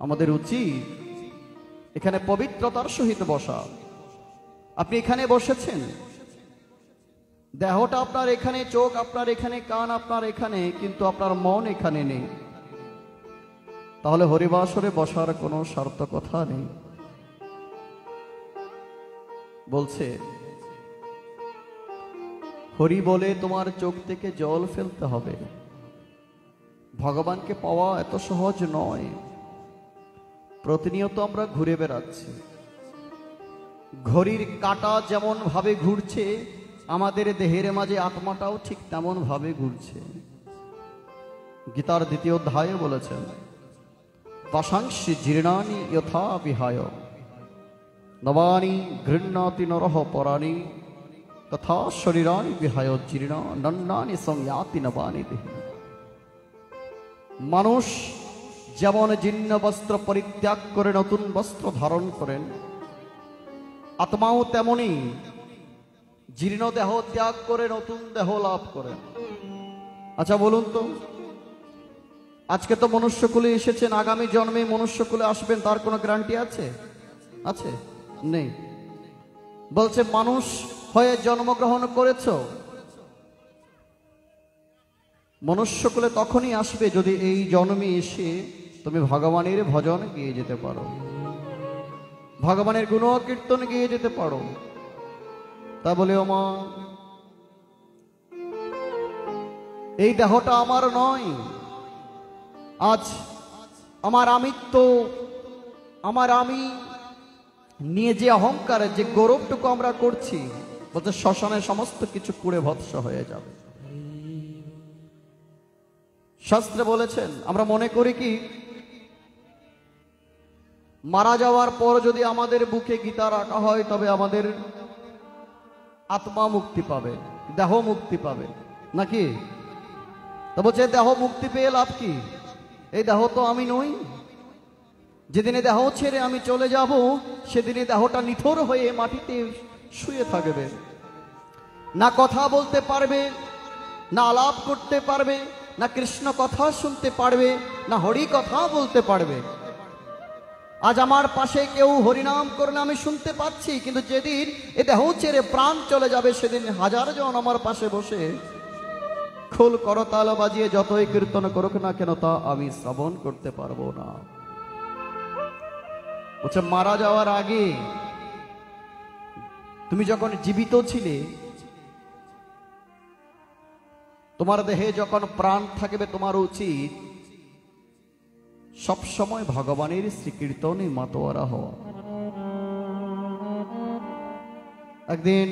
আমাদের উচিত এখানে পবিত্রতার সহিত বসা। আপনি এখানে বসেছেন, দেহটা আপনার এখানে, চোখ আপনার এখানে, কান আপনার এখানে, কিন্তু আপনার মন এখানে নেই। তাহলে হরিবাসরে বসার কোনো সার্থকতা নেই। বলছে হরি বলে তোমার চোখ থেকে জল ফেলতে হবে। ভগবানকে পাওয়া এত সহজ নয়। প্রতিনিয়ত আমরা ঘুরে বেড়াচ্ছি। ঘড়ির কাঁটা যেমন ভাবে ঘুরছে, আমাদের দেহের মাঝে আত্মাটাও ঠিক তেমন ভাবে ঘুরছে। গীতার দ্বিতীয় অধ্যায়ে বলেছেন, পাশাংশি জীর্ণানি যথা বিহায় নবানি গৃহ্ণাতি নরহ পরাণি তথা শরীরানি বিহায় জীর্ণ নন্দানি সংয়াতি নবানি দেহি। মানুষ যেমন জীর্ণ বস্ত্র পরিত্যাগ করে নতুন বস্ত্র ধারণ করেন, আত্মাও তেমনি জীর্ণ দেহ ত্যাগ করে নতুন দেহ লাভ করেন। আচ্ছা বলুন তো, আজকে তো মনুষ্যকুলে এসেছেন, আগামী জন্মে মনুষ্যকুলে আসবেন, তার কোনো গ্যারান্টি আছে? আছে? নেই। বলছে মানুষ হয়ে জন্মগ্রহণ করেছ, মনুষ্যকুলে তখনই আসবে যদি এই জন্মে এসে তুমি ভগবানের ভজন গিয়ে যেতে পারো, ভগবানের গুণ কীর্তন গিয়ে যেতে পারো। তা বলে ও মা, এই দেহটা আমার নয়, আজ আমার আমিত্ব, আমার আমি নিয়ে যে অহংকার, যে গৌরবটুকু আমরা করছি, বলতে শ্মশানে সমস্ত কিছু পুড়ে ভৎস হয়ে যাবে। শাস্ত্রে বলেছেন, আমরা মনে করি কি মারা যাওয়ার পর যদি আমাদের বুকে গীতা রাখা হয় তবে আমাদের আত্মা মুক্তি পাবে, দেহ মুক্তি পাবে, নাকি? তো বলছে দেহ মুক্তি পেয়ে লাভ কি? এই দেহ তো আমি নই। যেদিনে দেহ ছেড়ে আমি চলে যাব, সেদিনে দেহটা নিথর হয়ে মাটিতে শুয়ে থাকবে, না কথা বলতে পারবে, না আলাপ করতে পারবে, না কৃষ্ণ কথা শুনতে পারবে, না হরি কথা বলতে পারবে। আজ আমার পাশে কেউ হরিনাম করলে আমি শুনতে পাচ্ছি, কিন্তু যেদিন এ দেহ ছেড়ে প্রাণ চলে যাবে, সেদিন হাজার জন আমার পাশে বসে খোল করতাল বাজিয়ে যতই কীর্তন করুক না কেন, তা আমি শ্রবণ করতে পারবো না। বলছে মারা যাওয়ার আগে তুমি যখন জীবিত ছিলে, তোমার দেহে যখন প্রাণ থাকবে, তোমার উচিত সব সময় ভগবানের শ্রীকীর্তনে মাতোয়ারা হওয়া। একদিন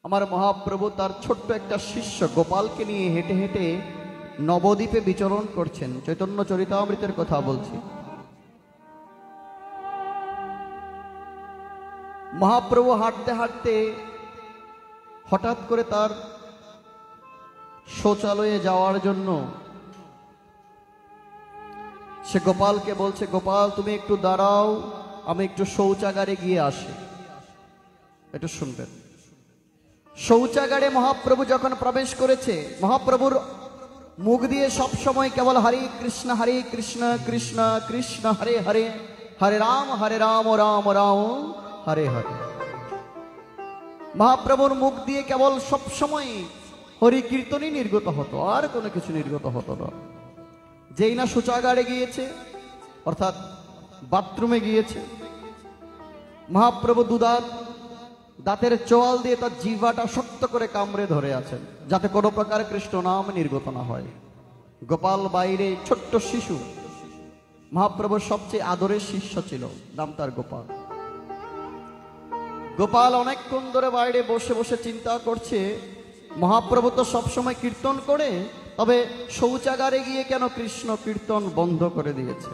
আমার মহাপ্রভু তার ছোট্ট একটা শিষ্য গোপালকে নিয়ে হেঁটে হেঁটে নবদ্বীপে বিচরণ করছেন। চৈতন্য চরিতামৃতের কথা বলছি। মহাপ্রভু হাঁটতে হাঁটতে হঠাৎ করে তার শৌচালয়ে যাওয়ার জন্য সে গোপালকে বলছে, গোপাল তুমি একটু দাঁড়াও, আমি একটু শৌচাগারে গিয়ে আসি। একটু শুনবেন। শৌচাগারে মহাপ্রভু যখন প্রবেশ করেছে, মহাপ্রভুর মুখ দিয়ে সব সময় কেবল হরে কৃষ্ণ কৃষ্ণ কৃষ্ণ হরে হরে, হরে রাম রাম রাম হরে হরে। মহাপ্রভুর মুখ দিয়ে কেবল সব সময় হরি কীর্তনই নির্গত হতো, আর কোনো কিছু নির্গত হতো না। যেই না শৌচাগারে গিয়েছে, অর্থাৎ বাথরুমে গিয়েছে, মহাপ্রভু দাঁতের চোয়াল দিয়ে তার জিহ্বাটা শক্ত করে কামড়ে ধরে আছেন, যাতে কোনো প্রকার কৃষ্ণ নাম নির্গত না হয়। গোপাল বাইরে ছোট্ট শিশু, মহাপ্রভুর সবচেয়ে আদরের শিষ্য ছিল, নাম তার গোপাল। গোপাল অনেকক্ষণ ধরে বাইরে বসে বসে চিন্তা করছে, মহাপ্রভু তো সবসময় কীর্তন করে, তবে শৌচাগারে গিয়ে কেন কৃষ্ণ কীর্তন বন্ধ করে দিয়েছে।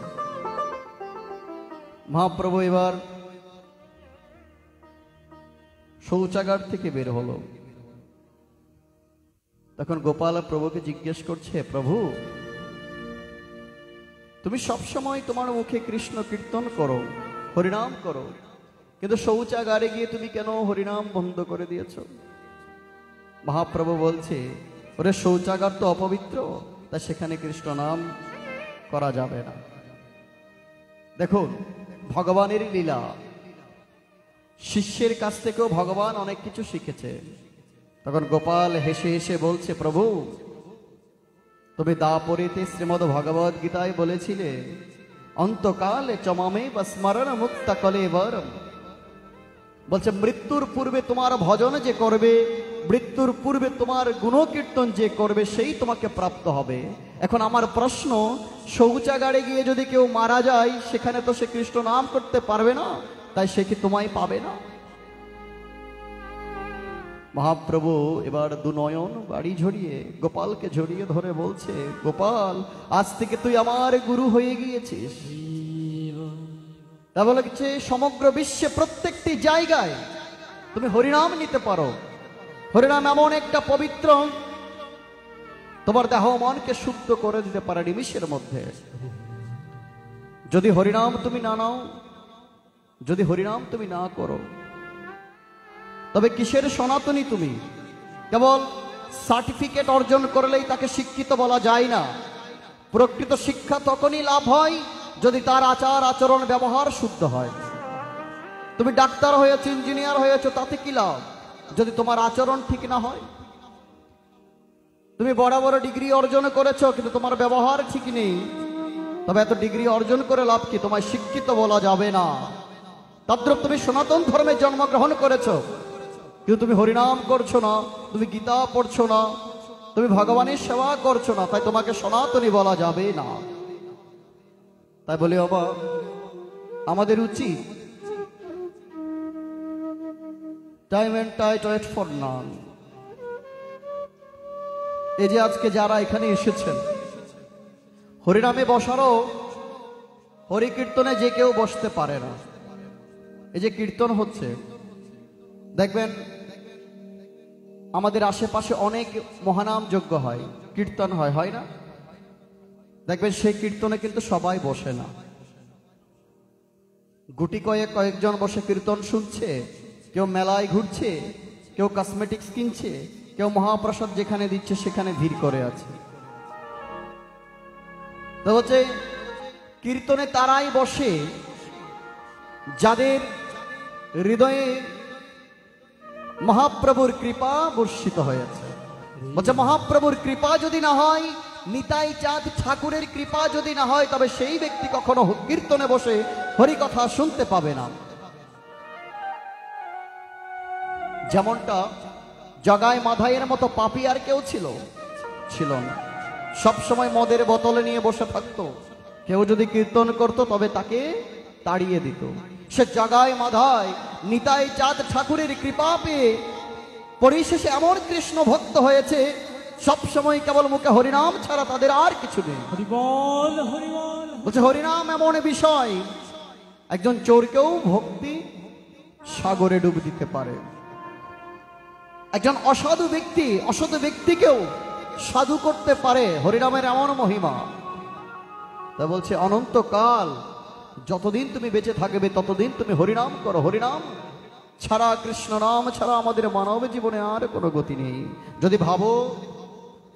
মহাপ্রভু এবার শৌচাগার থেকে বের হলো। তখন গোপাল প্রভুকে জিজ্ঞেস করছে, প্রভু তুমি সবসময় তোমার মুখে কৃষ্ণ কীর্তন করো, হরিনাম করো, কিন্তু শৌচাগারে গিয়ে তুমি কেন হরিনাম বন্ধ করে দিয়েছ? মহাপ্রভু বলছে, ওরে শৌচাগার তো অপবিত্র, তা সেখানে কৃষ্ণ নাম করা যাবে না। দেখুন ভগবানের লীলা, শিষ্যের কাছ থেকেও ভগবান অনেক কিছু শিখেছে। তখন গোপাল হেসে হেসে বলছে, প্রভু তুমি দাপরিতে শ্রীমদ্ ভগবদ গীতায় বলেছিলে, অন্তকালে চমামে বা স্মরণ মুক্ত কলেবরম। বলছে মৃত্যুর পূর্বে তোমার ভজন যে করবে, মৃত্যুর পূর্বে তোমার গুণকীর্তন যে করবে, সেই তোমাকে প্রাপ্ত হবে। এখন আমার প্রশ্ন, শৌচাগারে গিয়ে যদি কেউ মারা যায়, সেখানে তো সে কৃষ্ণ নাম করতে পারবে না, তাই সে কি তোমায় পাবে না? মহাপ্রভু এবার দুনয়ন বাড়ি ঝরিয়ে গোপালকে জড়িয়ে ধরে বলছে, গোপাল আজ থেকে তুই আমার গুরু হয়ে গিয়েছিস। তা বলেছে সমগ্র বিশ্বে প্রত্যেকটি জায়গায় তুমি হরিনাম নিতে পারো। হরিনাম এমন একটা পবিত্র, তোমার দেহ মনকে শুদ্ধ করে দিতে পারে নিমিষের মধ্যে। যদি হরিনাম তুমি না নাও, যদি হরিনাম তুমি না করো, তবে কিসের সনাতনী তুমি? কেবল সার্টিফিকেট অর্জন করলেই তাকে শিক্ষিত বলা যায় না। প্রকৃত শিক্ষা তখনই লাভ হয় যদি তার আচার আচরণ ব্যবহার শুদ্ধ হয়। তুমি ডাক্তার হয়েছো, ইঞ্জিনিয়ার হয়েছো, তাতে কি লাভ যদি তোমার আচরণ ঠিক না হয়? তুমি বড় বড় ডিগ্রি অর্জন করেছো কিন্তু তোমার ব্যবহার ঠিক নেই, তবে এত ডিগ্রি অর্জন করে লাভ কি? তোমায় শিক্ষিত বলা যাবে না। তদ্রূপ তুমি সনাতন ধর্মে জন্মগ্রহণ করেছো কিন্তু তুমি হরিনাম করছো না, তুমি গীতা পড়ছো না, তুমি ভগবানের সেবা করছো না, তাই তোমাকে সনাতনী বলা যাবে না। তাই বলি বাবা, আমাদের উচিত time and tide wait for none. এই যে আজকে যারা এখানে এসেছেন, হরিনামে বসারও, হরি কীর্তনে যে কেউ বসতে পারে না। এই যে কীর্তন হচ্ছে, দেখবেন আমাদের আশেপাশে অনেক মহানাম যজ্ঞ হয়, কীর্তন হয়, হয় না? দেখবেন সেই কীর্তনে কিন্তু সবাই বসে না। গুটি কয়েকজন বসে কীর্তন শুনছে, কেউ মেলায় ঘুরছে, কেউ কসমেটিক্স কিনছে, কেউ মহাপ্রসাদ যেখানে দিচ্ছে সেখানে ভিড় করে আছে। তো হচ্ছে কীর্তনে তারাই বসে যাদের হৃদয়ে মহাপ্রভুর কৃপা বর্ষিত হয়েছে। বলছে মহাপ্রভুর কৃপা যদি না হয়, নিতাই চাঁদ ঠাকুরের কৃপা যদি না হয়, তবে সেই ব্যক্তি কখনো কীর্তনে বসে হরি কথা শুনতে পাবে না। যেমনটা জগাই মাধাইয়ের মতো পাপী আর কেউ ছিল না। সবসময় মদের বোতলে নিয়ে বসে থাকতো। কেউ যদি কীর্তন করত তবে তাকে তাড়িয়ে দিত। সে জগাই মাধাই নিতাই চাঁদ ঠাকুরের কৃপা পেয়ে পরিশেষে এমন কৃষ্ণ ভক্ত হয়েছে, সবসময় কেবল মুখে হরিনাম ছাড়া তাদের আর কিছু নেই। হরিবল হরিবল। বলছে হরিনাম এমন বিষয়, একজন চোরকেও ভক্তি সাগরে ডুব দিতে পারে। একজন অসৎ ব্যক্তিকেও সাধু করতে পারে। হরিনামের এমন মহিমা। তা বলছে অনন্তকাল যতদিন তুমি বেঁচে থাকবে ততদিন তুমি হরিনাম করো। হরিনাম ছাড়া, কৃষ্ণ নাম ছাড়া আমাদের মানব জীবনে আর কোনো গতি নেই। যদি ভাবো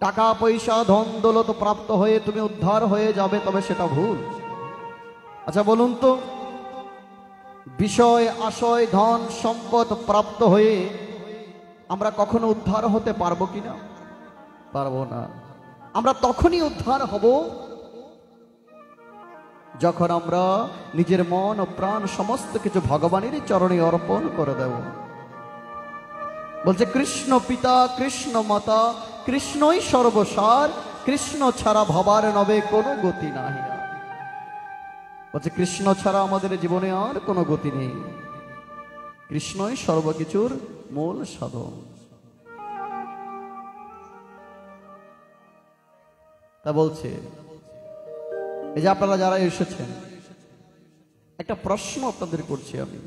টাকা পয়সা ধন দৌলত প্রাপ্ত হয়ে তুমি উদ্ধার হয়ে যাবে, তবে সেটা ভুল। আচ্ছা বলুন তো, বিষয় আশয় ধন সম্পদ প্রাপ্ত হয়ে আমরা কখনো উদ্ধার হতে পারবো কিনা? পারবো না। আমরা তখনই উদ্ধার হব যখন আমরা নিজের মন ও প্রাণ সমস্ত কিছু ভগবানের চরণে অর্পণ করে দেব। বলছে কৃষ্ণ পিতা, কৃষ্ণ মাতা, কৃষ্ণই সর্বসার, কৃষ্ণ ছাড়া ভবার নবে কোনো গতি নাহি। বলছে কৃষ্ণ ছাড়া আমাদের জীবনে আর কোনো গতি নেই। কৃষ্ণই সর্বকিছুর মূল সাধন। তা বলছে এই যে আপনারা যারা এসেছেন, একটা প্রশ্ন আপনাদের করছি আমি।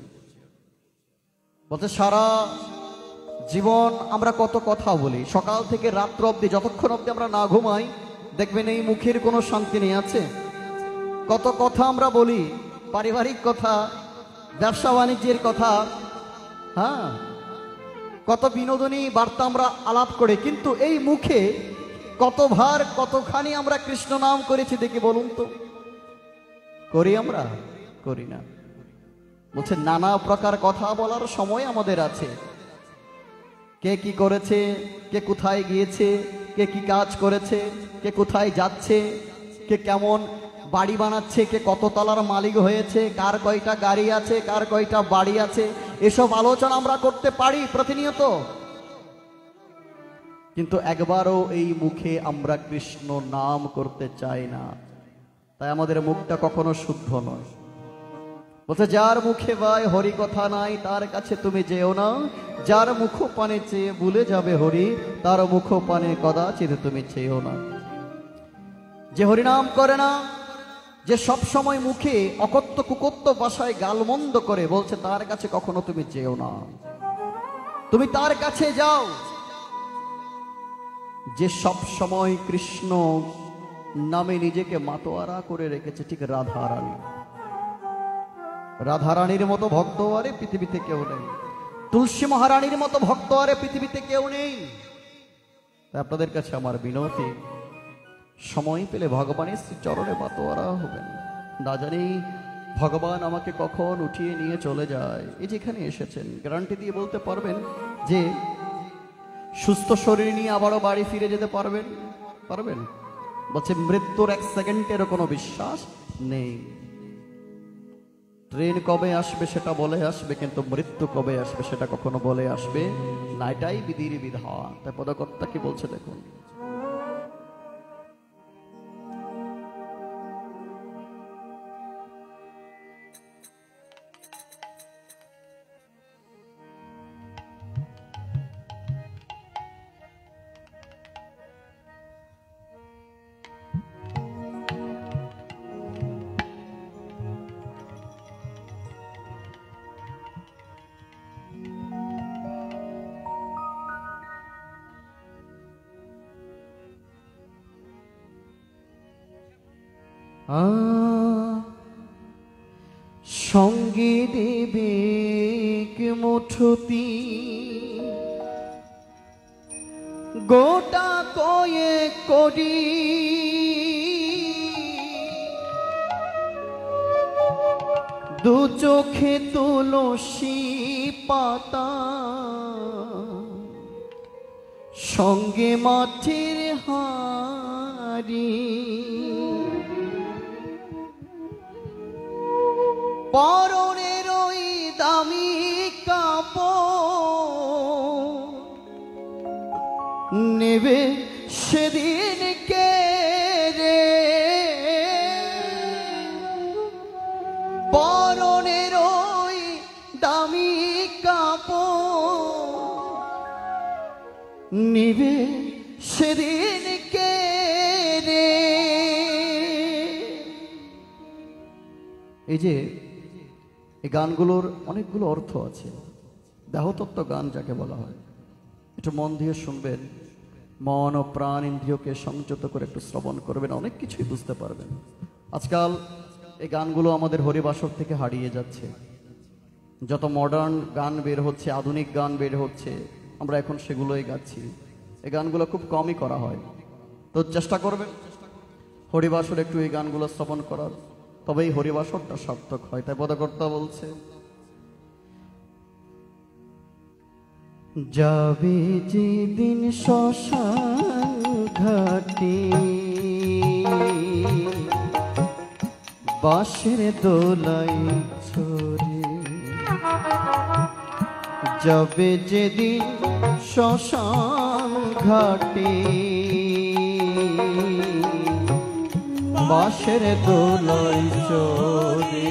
বলছে সারা জীবন আমরা কত কথা বলি, সকাল থেকে রাত্র অবধি, যতক্ষণ অবধি আমরা না ঘুমাই, দেখবেন এই মুখের কোনো শান্তি নেই। আছে কত কথা আমরা বলি, পারিবারিক কথা, ব্যবসা বাণিজ্যের কথা, হ্যাঁ, কত বিনোদনী বার্তা আমরা আলাপ করে, কিন্তু এই মুখে কতবার কতখানি আমরা কৃষ্ণ নাম করেছি দেখি বলুন তো? করি আমরা? করি না। বলছে নানা প্রকার কথা বলার সময় আমাদের আছে। কে কি করেছে, কে কোথায় গিয়েছে, কে কি কাজ করেছে, কে কোথায় যাচ্ছে, কে কেমন বাড়ি বানাচ্ছে, কে কত তলার মালিক হয়েছে, কার কয়টা গাড়ি আছে, কার কয়টা বাড়ি আছে, এসব আলোচনা আমরা করতে পারি প্রতিনিয়ত। কিন্তু একবারও এই মুখে আমরা কৃষ্ণ নাম করতে চাই না। তাই আমাদের মুখটা কখনো শুদ্ধ নয়। বলছে যার মুখে ভাই হরি কথা নাই, তার কাছে তুমি যেও না। যার মুখ পানে চেয়ে ভুলে যাবে হরি, তার মুখ পানে কদাচিৎ তুমি চেয়েও না। যে হরিনাম করে না, যে সব সময় মুখে অকথ্য কুকথ্য ভাষায় গালমন্দ করে, বলছে তার কাছে কখনো তুমি যেও না। তুমি তার কাছে যাও যে সব সময় কৃষ্ণ নামে নিজেকে মাতোয়ারা করে রেখেছে, ঠিক রাধারানী। রাধারানীর মতো ভক্ত আরে পৃথিবীতে কেউ নেই, তুলসী মহারানীর মতো ভক্ত আরে পৃথিবীতে কেউ নেই। তাই আপনাদের কাছে আমার বিনতি, সময় পেলে ভগবানের শ্রী চরণে মাতোয়ারা হবেন। না জানি ভগবান আমাকে কখন উঠিয়ে নিয়ে চলে যায়। এই যেখানে এসেছেন গ্যারান্টি দিয়ে বলতে পারবেন যে সুস্থ শরীর নিয়ে আবারও বাড়ি ফিরে যেতে পারবেন? পারবেন? বলছে মৃত্যুর 1 সেকেন্ডেরও কোনো বিশ্বাস নেই। ট্রেন কবে আসবে সেটা বলে আসবে, কিন্তু মৃত্যু কবে আসবে সেটা কখনো বলে আসবে না। এটাই বিধির বিধান। তাই পদকর্তা কি বলছে দেখুন, সঙ্গে দেবে মুঠতি গোটা কয়ে করি, দু চোখে তুলসী পাতা, সঙ্গে মাটির হাড়ি, পরনের ওই দামি কাপড় নেবে সেদিন কে রে, পরনের ওই দামি কাপড় নেবে সেদিন কে রে। এই যে এই গানগুলোর অনেকগুলো অর্থ আছে, দেহতত্ত্ব গান যাকে বলা হয়। একটু মন দিয়ে শুনবেন, মন ও প্রাণ ইন্দ্রিয়কে সংযত করে একটু শ্রবণ করবেন, অনেক কিছুই বুঝতে পারবেন। আজকাল এই গানগুলো আমাদের হরিবাসর থেকে হারিয়ে যাচ্ছে। যত মডার্ন গান বের হচ্ছে, আধুনিক গান বের হচ্ছে, আমরা এখন সেগুলোই গাচ্ছি। এই গানগুলো খুব কমই করা হয়। তো চেষ্টা করবেন হরিবাসর একটু এই গানগুলো শ্রবণ করার, তবেই হরিবাসরটা সার্থক হয়। তাই পদকর্তা বলছে, যাবে যেদিন শ্মশান ঘাটে বাঁশের দোলাই ছড়ে, যাবে যেদিন শ্মশান ঘাটে বাঁশের দোলাই চড়ে,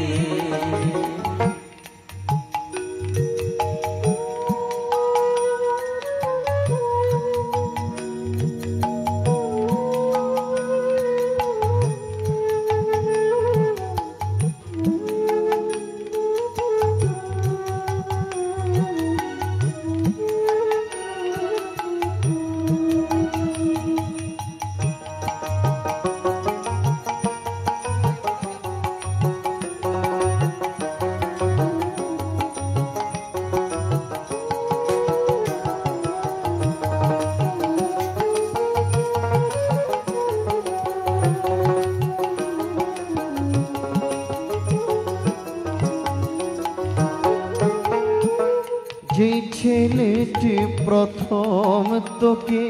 যে ছেলেটি প্রথম তোকে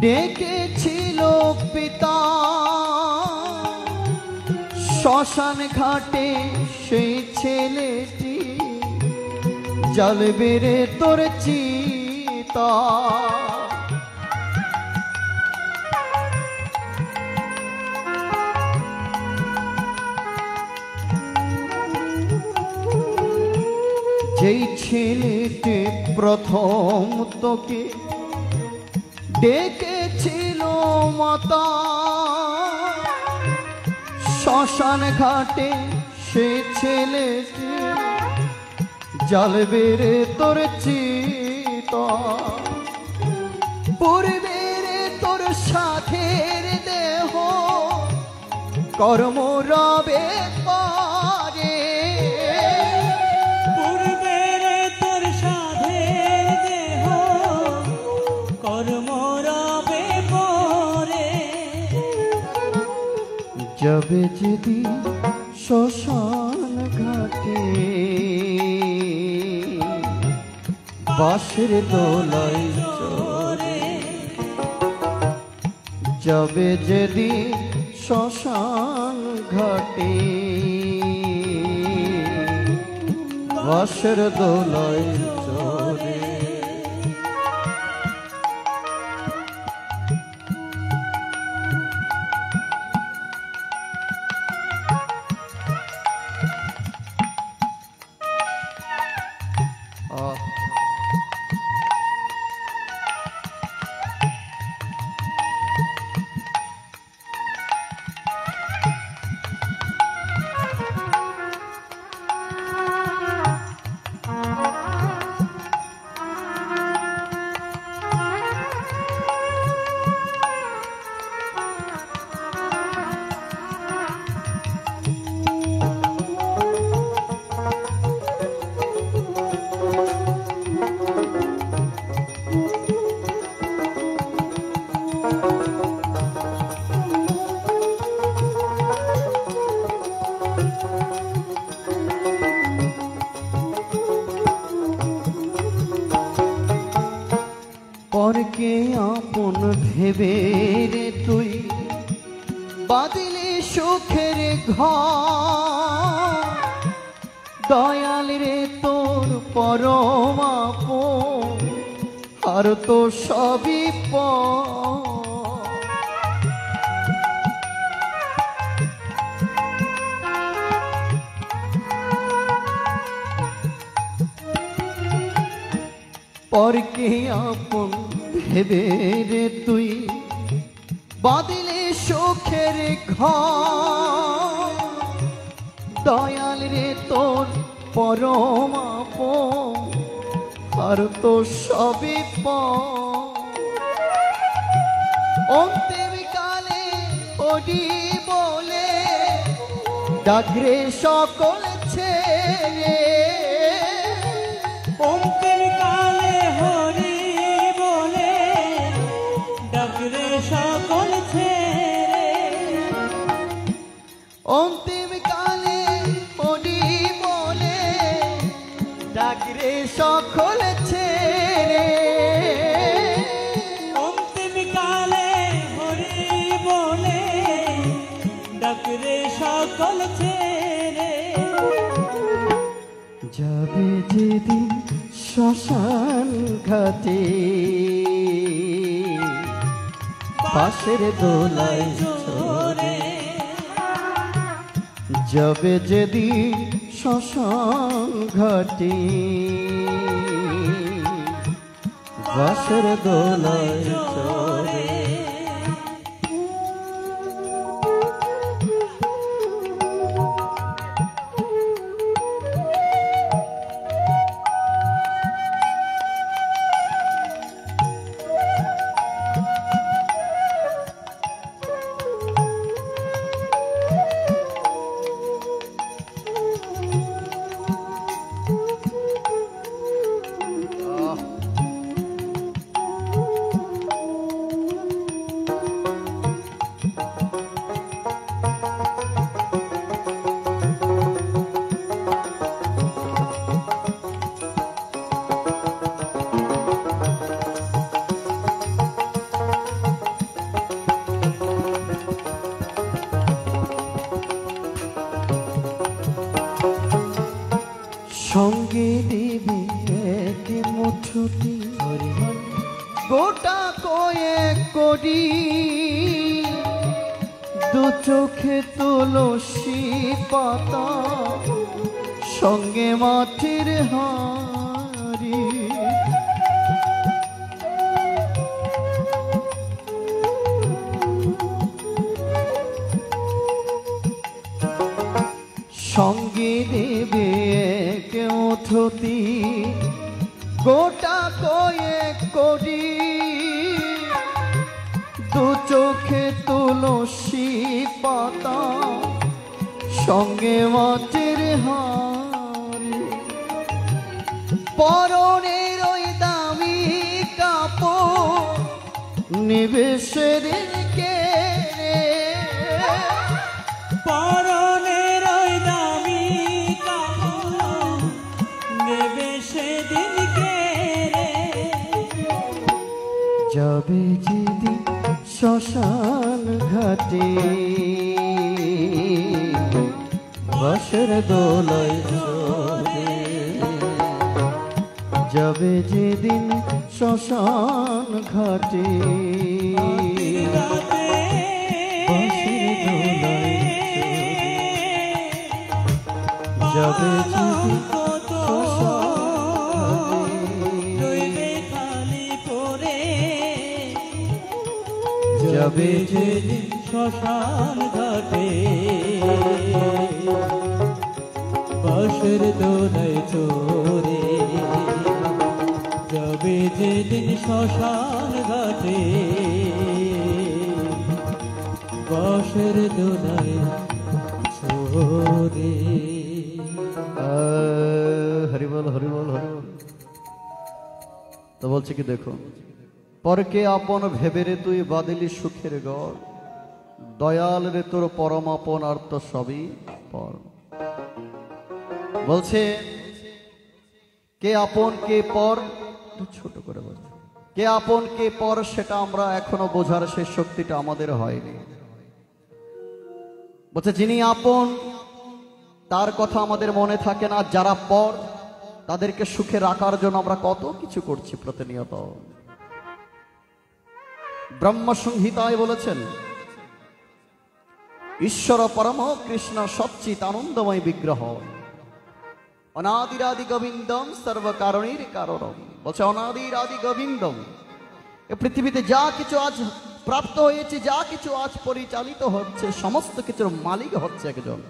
ডেকেছিল পিতা শ্মশান ঘাটে, সেই ছেলেটি জ্বালবে রে তোর চিতা। যেই ছেলেটি প্রথম তোকে ডেকেছিল মাতা শ্মশান ঘাটে, সে ছেলেটি জ্বালবে রে তোর চিতা, পূর্বে রে তোর সাথের দেহ কর্ম রবে করে। পূর্বের তোর সাধের দেহ কর্ম রবে পরে। যাবে যদি শ্মশান ঘাটে বাঁশের দোলায় চড়ে, যাবে যদি শ্মশান ঘাটে বাঁশের দোলায় চড়ে। পরকে আপন ভেবে রে তুই বাদিলে সুখের ঘর, দয়াল রে তোর পরম আপন আর তো সবই পর। পরকে আপন ভেবে রে তুই বাদিলে সুখের ঘর, দয়াল রে তোর পরম আপন আর তো সবই পর। অন্তিম কালে ওডি বলে ডাকরে সকল ছেড়ে, অন্তিম কালে হরি বলে ডাকরে সকল ছেড়ে। অন্তিম কালে হরি বলে ডাকরে সকল ছেড়ে। অন্তিম কালে হরি বলে ডাকরে সকল ছেড়ে। যাবে যেদিন শ্মশান ঘাটে পাশের দোলায় চড়ে, যাবে যেদিন শ্মশান ঘাটে বাঁশের দোলায় চড়ে। সঙ্গে দেবে এক মুঠোটি গোটা কয়েক কোটি, দু চোখে তুলসী পাতা সঙ্গে মাটির হাড়ি। সঙ্গে দেবে এক কেউ থুতি গোটা কয়েক করি দু চোখে তুলসী পাতা সঙ্গে মাটির হাড়ি পরনের ওই দামি কাপড় নিবেশের কে পরনের ওই দামি কাপড় নেবে সেদিনকে রে। যাবে যেদিন শ্মশান ঘাটে বাঁশের দোলায় চড়ে যাবে যেদিন শ্মশান ঘাটে রাতে বাঁশের দোলায় চড়ে যাবে যেদিন রইবে খালি পরে যাবে যেদিন শ্মশান ঘাটে বাঁশের দোলায় চড়ে যাবে যেদিন শ্মশান ঘাটে বাঁশের দোলায় চড়ে। হরিবল হরিবল হরিবল। তো বলছে কি দেখো, পরকে আপন ভেবে রে তুই বাদিলি সুখের গড়, দয়াল রে তোর পরম আপন আর তো সবই পর। বলছে কে আপন কে পর, ছোট করে বলছে কে আপন কে পর, সেটা আমরা এখনো বোঝার সেই শক্তিটা আমাদের হয়নি। বলছে যিনি আপন তার কথা আমাদের মনে থাকে না, যারা পর তাদেরকে সুখে রাখার জন্য আমরা কত কিছু করছি প্রতিনিয়ত। ব্রহ্ম সংহিতায় বলেছেন ঈশ্বর পরম কৃষ্ণ সচ্চিত আনন্দময় বিগ্রহ, অনাদিরাদি গোবিন্দম সর্বকারণের কারণম। বলছে অনাদিরাদি গোবিন্দম, এ পৃথিবীতে যা কিছু আজ প্রাপ্ত হয়েছে, যা কিছু আজ পরিচালিত হচ্ছে, সমস্ত কিছুর মালিক হচ্ছে একজন।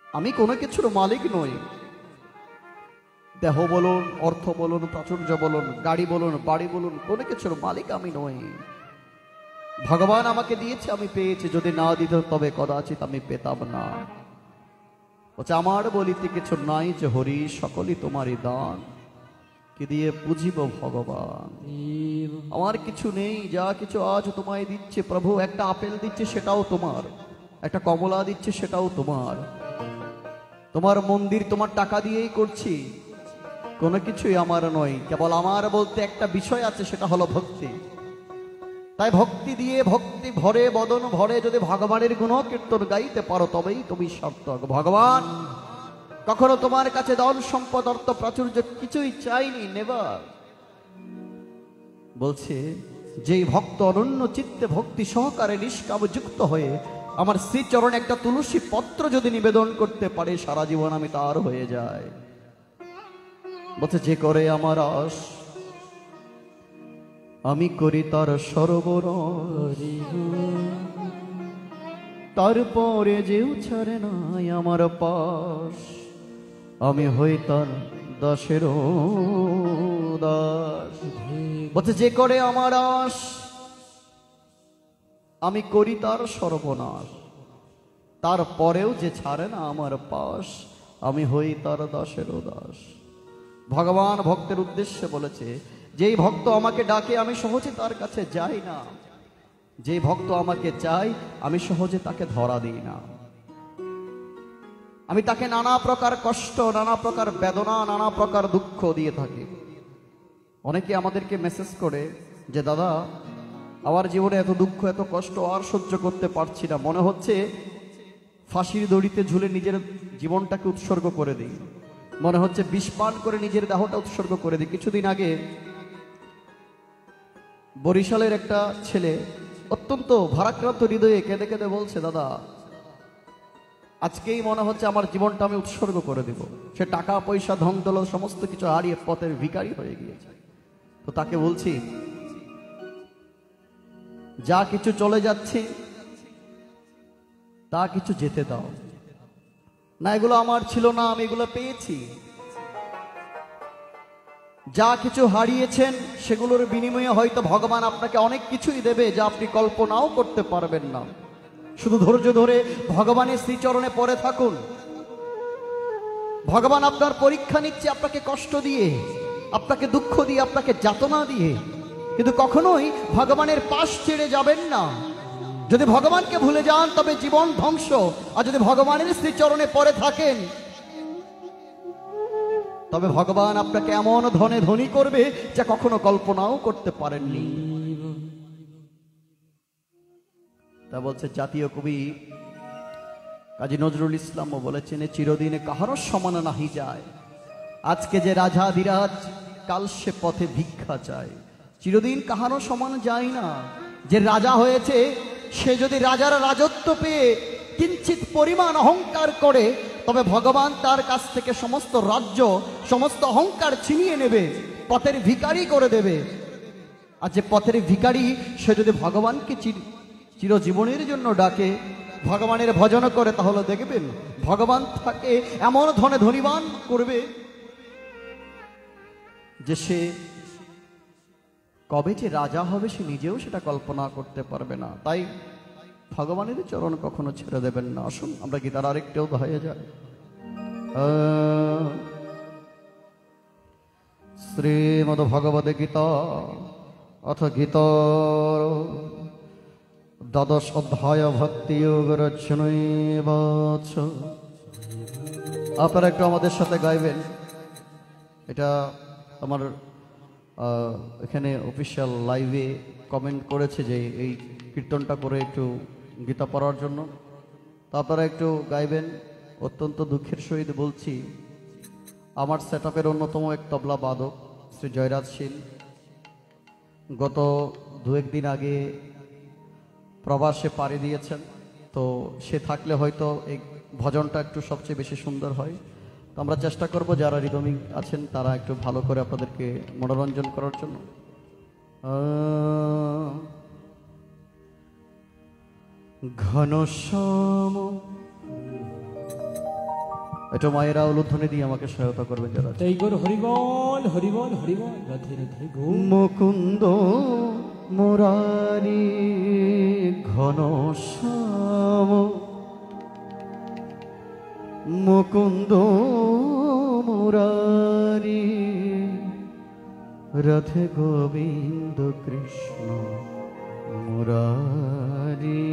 আমি কোনো কিছুর মালিক নই। দেহ বলুন, অর্থ বলুন, প্রাচুর্য বলুন, গাড়ি বলুন, বাড়ি বলুন, কোনো কিছুর মালিক আমি নই। ভগবান আমাকে দিয়েছে, আমি পেয়েছি। যদি না দিত তবে কদাচিৎ আমি পেতাম না। বলছে আমার বলিতে কিছু নাই যে হরি, সকলই তোমারই দান, কি দিয়ে বুঝিব ভগবান। আমার কিছু নেই, যা কিছু আজ তোমায় দিচ্ছে প্রভু, একটা আপেল দিচ্ছে সেটাও তোমার, একটা কমলা দিচ্ছে সেটাও তোমার। তোমার মন্দির তোমার টাকা দিয়েই করছি, কোনো কিছুই আমার নয়। কেবল আমার বলতে একটা বিষয় আছে, সেটা হলো ভক্তি। তাই ভক্তি দিয়ে, ভক্তি ভরে, বদন ভরে যদি ভগবানের গুণ কীর্তন গাইতে পারো, তবেই তুমি সার্থক। ভগবান কখনো তোমার কাছে ধন সম্পদ অর্থ প্রাচুর্য কিছুই চাইনি, নেভার। বলছে যেই ভক্ত অনন্য চিত্তে ভক্তি সহকারে নিষ্কাম যুক্ত হয়ে আমার শ্রীচরণে একটা তুলসী পত্র যদি নিবেদন করতে পারে, সারা জীবন আমি তার হয়ে যায়। বলছে যে করে আমার আশ, আমি করি তার সরবরাশ, তারপরে যেও ছাড়ে নাই আমার পাশ, আমি হই তার দাসের দাস। বলছে যে করে আমার আশ, আমি করি তার সর্বনাশ, তারপরেও যে ছাড়ে না আমার পাশ, আমি হই তার দাসের দাস। ভগবান ভক্তের উদ্দেশ্যে বলেছে, যেই ভক্ত আমাকে ডাকে আমি সহজে তার কাছে যাই না, যে ভক্ত আমাকে চাই আমি সহজে তাকে ধরা দিই না। আমি তাকে নানা প্রকার কষ্ট, নানা প্রকার বেদনা, নানা প্রকার দুঃখ দিয়ে থাকি। অনেকে আমাদেরকে মেসেজ করে যে দাদা, আমার জীবনে এত দুঃখ, এত কষ্ট আর সহ্য করতে পারছি না, মনে হচ্ছে ফাঁসির দড়িতে ঝুলে নিজের জীবনটাকে উৎসর্গ করে দিই, মনে হচ্ছে বিষ পান করে নিজের দেহটা উৎসর্গ করে দিই। কিছুদিন আগে বরিশালের একটা ছেলে অত্যন্ত ভারাক্রান্ত হৃদয়ে কেঁদে কেঁদে বলছে, দাদা আজকেই মনে হচ্ছে আমার জীবনটা আমি উৎসর্গ করে দিব। সে টাকা পয়সা ধন দৌলত সমস্ত কিছু হারিয়ে পথের ভিখারি হয়ে গিয়েছে। তো তাকে বলছি, যা কিছু চলে যাচ্ছে তা কিছু যেতে দাও, না এগুলো আমার ছিল না, আমি এগুলো পেয়েছি। যা কিছু হারিয়েছেন সেগুলোর বিনিময়ে হয়তো ভগবান আপনাকে অনেক কিছুই দেবে যা আপনি কল্পনাও করতে পারবেন না। শুধু ধৈর্য ধরে ভগবানের শ্রীচরণে পড়ে থাকুন। ভগবান আপনার পরীক্ষা নিচ্ছে আপনাকে কষ্ট দিয়ে, আপনাকে দুঃখ দিয়ে, আপনাকে যাতনা দিয়ে, কিন্তু কখনোই ভগবানের পাশ ছেড়ে যাবেন না। যদি ভগবানকে ভুলে যান তবে জীবন ধ্বংস, আর যদি ভগবানের শ্রীচরণে পড়ে থাকেন তবে ভগবান আপনাকে এমন ধনে ধনী করবে যা কখনো কল্পনাও করতে পারেননি। তা বলছে জাতীয় কবি কাজী নজরুল ইসলামও বলেছেন, চিরদিনে কাহারও সমান নাহি যায়, আজকে যে রাজাধিরাজ কাল সে পথে ভিক্ষা চায়। চিরদিন কাহারও সমান যায় না। যে রাজা হয়েছে সে যদি রাজার রাজত্ব পেয়ে কিঞ্চিত পরিমাণ অহংকার করে তবে ভগবান তার কাছ থেকে সমস্ত রাজ্য, সমস্ত অহংকার ছিনিয়ে নেবে, পথের ভিখারি করে দেবে। আর যে পথের ভিখারি সে যদি ভগবানকে চিরজীবনের জন্য ডাকে, ভগবানের ভজন করে, তাহলে দেখবেন ভগবান তাকে এমন ধনে ধনীবান করবে যে সে কবে যে রাজা হবে সে নিজেও সেটা কল্পনা করতে পারবে না। তাই ভগবানের চরণ কখনো ছেড়ে দেবেন না। আসুন আমরা গীতার আরেকটি অধ্যায়ে যাই। শ্রীমদ্ ভগবদ গীতা অথ গীতার দ্বাদশ অধ্যায় ভক্তি যোগ রচনৈবাচ। আপনারা একটু আমাদের সাথে গাইবেন। এটা আমার এখানে অফিসিয়াল লাইভে কমেন্ট করেছে যে এই কীর্তনটা করে একটু গীতা পড়ার জন্য। তো আপনারা একটু গাইবেন। অত্যন্ত দুঃখের সহিত বলছি, আমার সেটআপের অন্যতম এক তবলা বাদক শ্রী জয়রাজ শীল গত 2-1 দিন আগে প্রবাসে পাড়ি দিয়েছেন। তো সে থাকলে হয়তো এই ভজনটা একটু সবচেয়ে বেশি সুন্দর হয়। তো আমরা চেষ্টা করব যারা রিদমিং আছেন তারা একটু ভালো করে আপনাদেরকে মনোরঞ্জন করার জন্য। ঘনশ্যাম এটা মায়েরা উলুধ্বনি দিয়ে আমাকে সহায়তা করবেন যারা। জয় গুরু হরিবল হরিবল হরিবল, রাধে রাধে গো। মুকুন্দ মুরারি ঘনশ্যাম, মুকুন্দ মুরারি রাধে গোবিন্দ কৃষ্ণ মুরারি।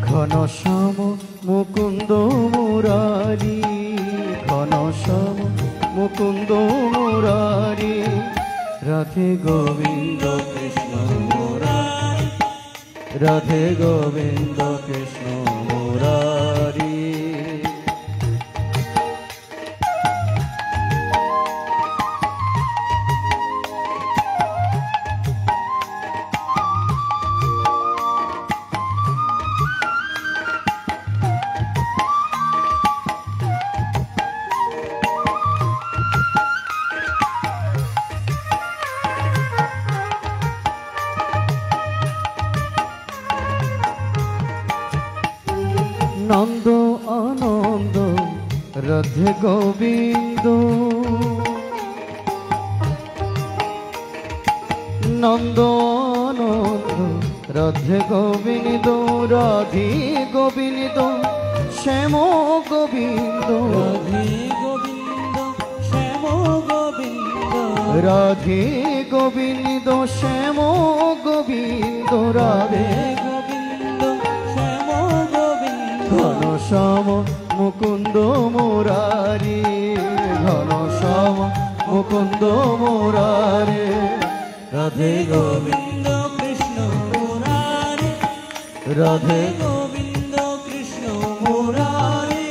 ঘনশ্যাম মুকুন্দ মুরারি, ঘনশ্যাম মুকুন্দ মুরারি রাধে গোবিন্দ কৃষ্ণ মুরারি, রাধে গোবিন্দ কৃষ্ণ মুরারি। নন্দ আনন্দ রাধে গোবিন্দ, নন্দ আনন্দ রাধে গোবিন্দ, রাধে গোবিন্দ শ্যাম গোবিন্দ, রাধে গোবিন্দ শ্যাম গোবিন্দ, রাধে গোবিন্দ শ্যাম গোবিন্দ, রাধে গোবিন্দ শ্যাম গোবিন্দ, ঘনশ্যাম মুকুন্দ মুরারি, ঘনশ্যাম মুকুন্দ মুরারি, রাধে গোবিন্দ গোবিন্দ কৃষ্ণ মুরারি, রাধে গোবিন্দ কৃষ্ণ মুরারি।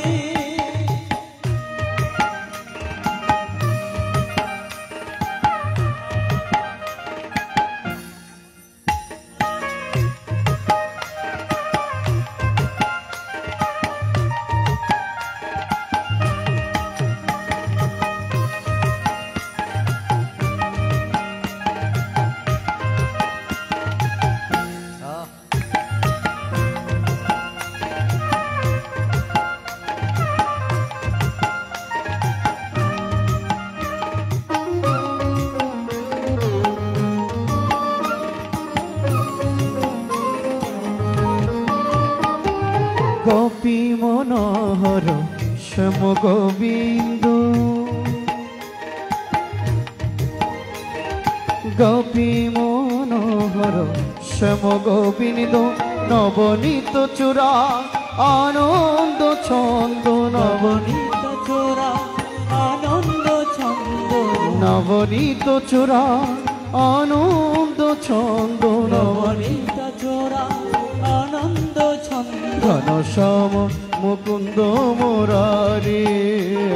গোপী মনোহর শ্যাম গোবিন্দ, গোপী মনোহর শ্যাম গোবিন্দ, নবনীত চূড়া আনন্দ ছন্দ, নবনীত চোরা আনন্দ ছন্দ, নবনীত চূড়া আনন্দ ছন্দ, নবনীত চোরা আনন্দ ছন্দ। ঘনশ্যাম মুকুন্দ মুরারি,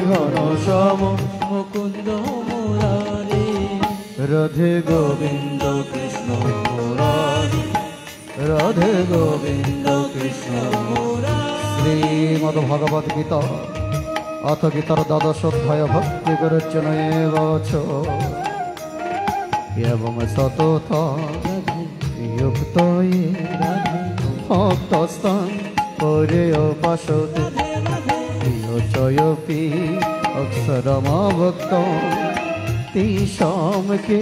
ঘনশ্যাম মুকুন্দ মুরারি, রাধে গোবিন্দ কৃষ্ণ মুরারি, রাধে গোবিন্দ কৃষ্ণ মুরারি। শ্রীমদ্ ভগবদ গীতা অথ গীতার দ্বাদশ অধ্যায় ভক্তি করচন এবচ এবং সতত যুক্ত ভক্তস্তান পরে উপাসতে চয়পি অক্ষরমভক্ত তিসমকে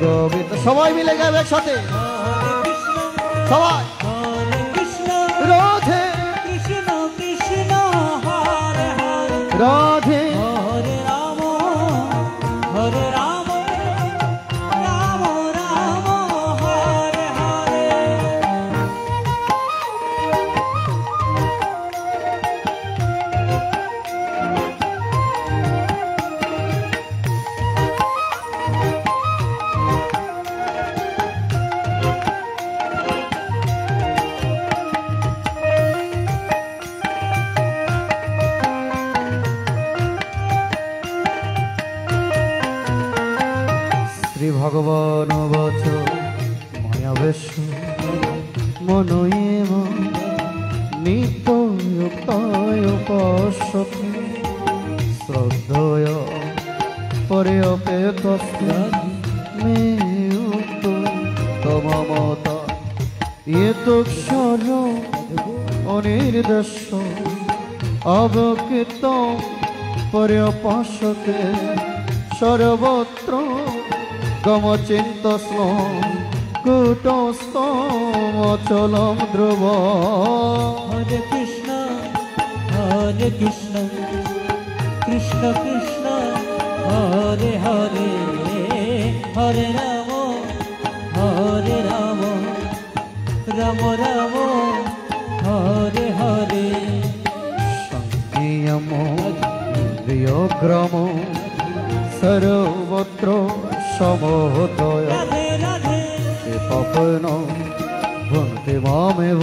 যোগবিদ। সবাই মিলে গাবে একসাথে, সবাই হরে কৃষ্ণ রাধে কৃষ্ণ কৃষ্ণ হরে হরে, রাধে হরে রাম হরে রাম, রাম রাম হরে হরে। শ্রী ভগবান বচ মায়াবেশ মনয়েব নিত্য যুক্তায় উপাসতে শ্রদ্ধয় পরে অপেতস্তে মে উক্ত তমমতা এতক্ষর অনির্দেশ অবকৃত পরে উপাসতে সর্বত্র গমচিন্তস্ম কুটস্থম অচলম ধ্রুব। হরে কৃষ্ণ কৃষ্ণ কৃষ্ণ হরে হরে, হরে রাম রাম রাম হরে হরে। সংযম ইন্দ্রিয়গ্রাম সর্বত্র সমোদয় রাধে রাধে পাপন ভুনতে মামেব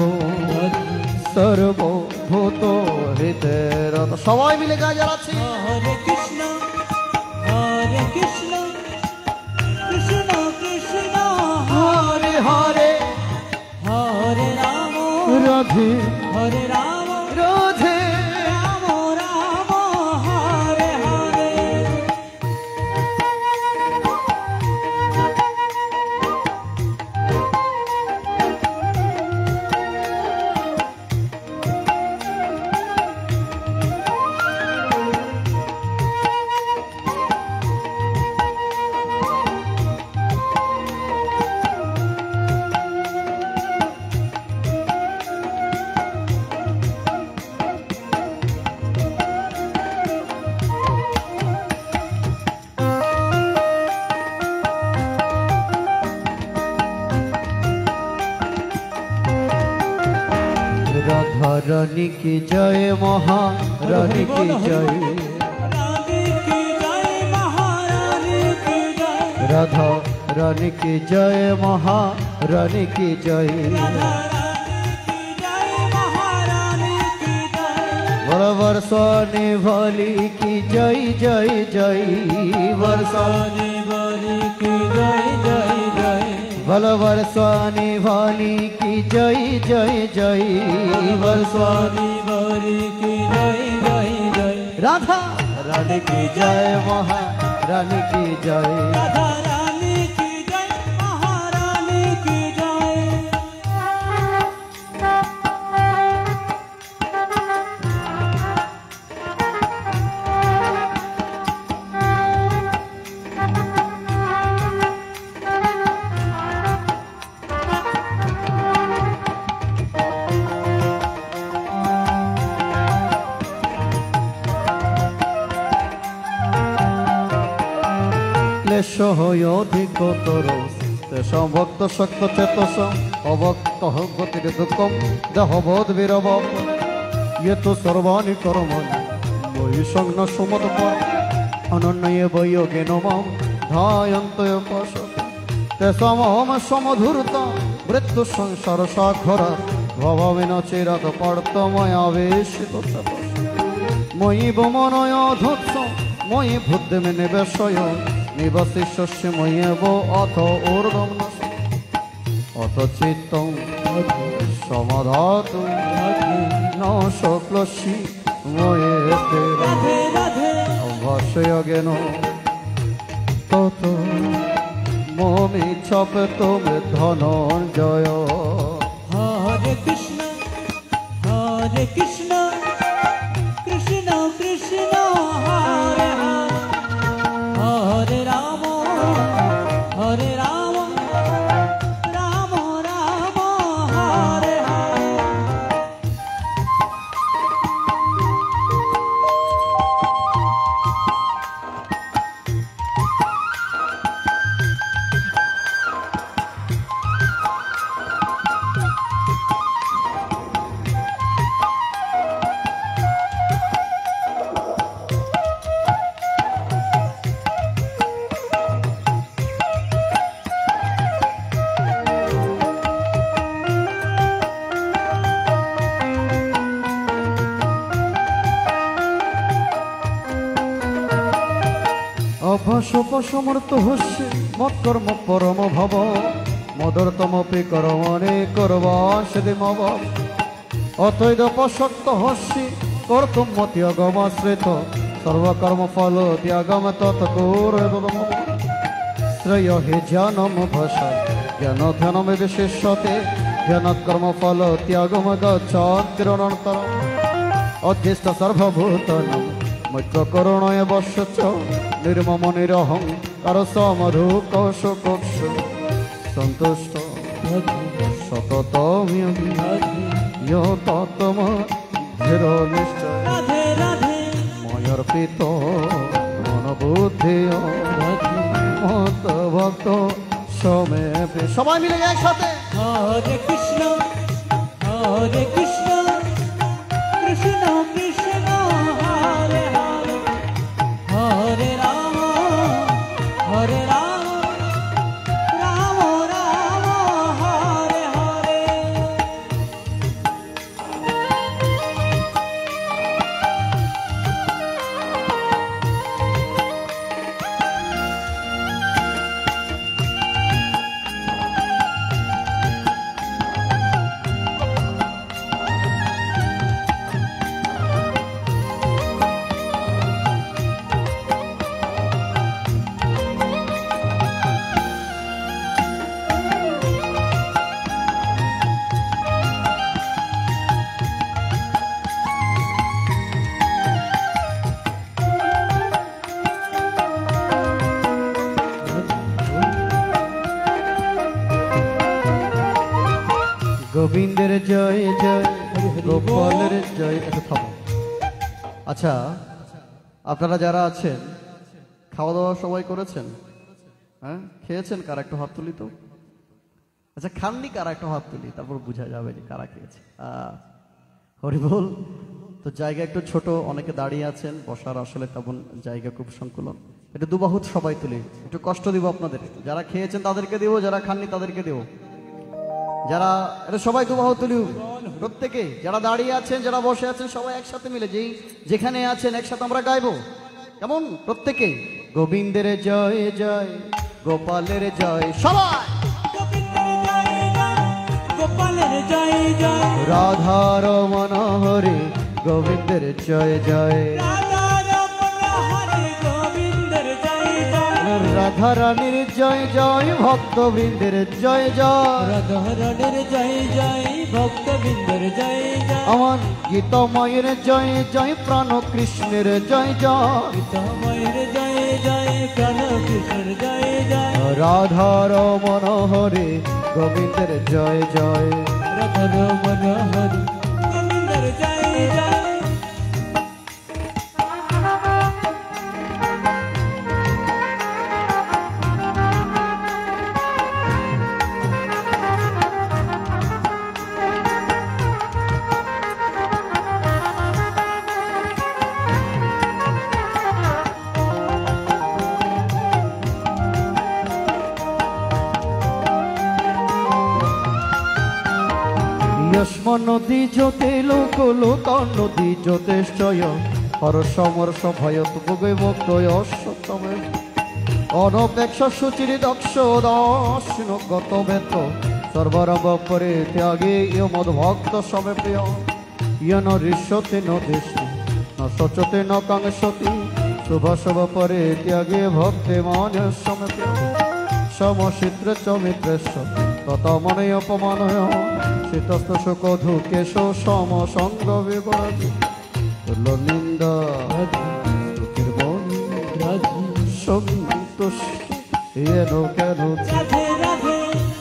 সর্বভূত হৃদের। সবাই মিলে গায়ে যাচ্ছি। হরে কৃষ্ণ কৃষ্ণ কৃষ্ণ হরে হরে হরে রাম রাধে হরে রাম, রাধে রাম রাম হরে হরে। রাধা রানী কি জয় মহারানী কি জয় রানী কি জয় মহারানী কি জয় রাধা রানী কি জয় মহারানী কি জয় রাধা রানী কি জয় মহারানী কি জয় বরবর্ষানে ভলি কি জয় জয় জয় বর্ষানে বলি কি জয় জয় জয় বলবর্ষানে ভলি কি জয় জয় জয় বর্ষানে বলি কি জয় জয় জয় রাধা রানী কি জয় মহারানী কি জয় রাধা রানী কি জয় মহারানী কি জয় ক্লেশ হয় অধিকতর তেষাং ভক্ত শক্ত চেতস অভক্ত গতির দুঃখম দেহবোধ বিরব ইয়ে তো সর্বাণি কর্মণি বৈ সংন সুমত অনন্যয়ে বৈয়োগেন মাম ধায়ন্ত তেষামহম সমধূর্ত মৃত্যু সংসার সাক্ষরা ভবেন চিরাত পার্থময়াবেশিত ময়ি বমনয় ধৎস ময়ি বুদ্ধিমে নিবেশয় নিবশিষ্য ময়্যেব অথ ঊর্ধ্বম অথ চিত্তং সমাধাতু ন শক্লসি ময়েতে রাধে রাধে ভাষ্যজ্ঞান তত মমি ছপত ধনঞ্জয় হরে কৃষ্ণ কৃষ্ণ কৃষ্ণ হরে হরে রাম রাম রাম হরে হরে অভ্যাসোপসমর্থ হস্যে মৎকর্ম পরম ভব মদর্তমপি কর্মণে করবাসিমব অতৈদপশক্ত হস্যি কর্তুম ত্যাগমাশ্রিত সর্বকর্ম ফল ত্যাগম তৎকুর্বম শ্রেয় হি জ্ঞানম ভাষা জ্ঞান ধ্যানম বিশেষ্যতে ধ্যানৎকর্ম ফল ত্যাগম গচ্ছান্তিরনন্তরম অধ্যিষ্ট সর্বভূতানাং মৈত্র করুণয় বর্ষচ নির্মম নিরহং কার সমধু কৌশ কক্ষ সন্তুষ্ট সততমিয়গি তত্তম ধীর নিশ্চয় রাধে রাধে ময়র্পিত মনোবুদ্ধি মত ভক্ত সমে সবাই মিলে একসাথে হরে কৃষ্ণ কৃষ্ণ কৃষ্ণ হরে হরে হরে রাম রাম রাম হরে হরে গোবিন্দের জয় জয় গোপালের জয় একটু থামো। আচ্ছা, আপনারা যারা আছেন খাওয়া দাওয়া সবাই করেছেন? হ্যাঁ, খেয়েছেন? কারা একটু হাত তুলি তো। আচ্ছা, খাননি কারা একটু হাত তুলি, তারপর বোঝা যাবে যে কারা খেয়েছে। হরি বল। তো জায়গা একটু ছোট, অনেকে দাঁড়িয়ে আছেন, বসার আসলে তেমন জায়গা খুব সংকুলন। একটু দুবাহুত সবাই তুলি, একটু কষ্ট দিব আপনাদের। যারা খেয়েছেন তাদেরকে দেবো, যারা খাননি তাদেরকে দেবো। যারা এটা সবাই দুবাহু তুলি প্রত্যেকে, যারা দাঁড়িয়ে আছেন, যারা বসে আছেন, সবাই একসাথে মিলে যেই যেখানে আছেন একসাথে আমরা গাইবো, কেমন? প্রত্যেকে গোবিন্দের জয় জয়, গোপালের জয়, সবাই গোপালের জয় জয়, রাধার মনোহরে গোবিন্দের জয় জয়, গোবিন্দের জয় জয়, রাধা রানীর জয় জয়, ভক্তবৃন্দের জয় জয়, রাধারণের জয় জয়, ভক্তবৃন্দের জয় জয়, আমার গীতময়ের জয় জয়, প্রাণ কৃষ্ণের জয় জয়, গীতাময়ের জয় জয়, প্রাণ কৃষ্ণের জয় জয়, রাধার মনোহরে গোবিন্দের জয় জয়, রাধার মনোহর গোবিন্দের জয় জয়। যস্ম নদী জ্যোতে লোক লোক নদী জ্যোতিষ্ঠয়, হর সমর্ষ ভয়ত ভোগে মুক্ত অশ্বতমে, অনপেক্ষ সুচির দক্ষ দর্শন গত বেত, সর্বরব পরে ত্যাগে ইয় মদ ভক্ত সবে প্রিয়, ইয় ন ঋষ্যতে ন দৃষ্টি ন সচতে ন কাঙ্ক্ষতি, শুভ শুভ পরে ত্যাগে ভক্তে মান সবে প্রিয়, সমশিত্র চমিত্রেশ তত মনে অপমানয়, শীতস্থ সুকধু কেশ সম সঙ্গ বিবরণ, তুল্য নিন্দা দুঃখের মন সন্তুষ্ট এন কেন রাধে রাধে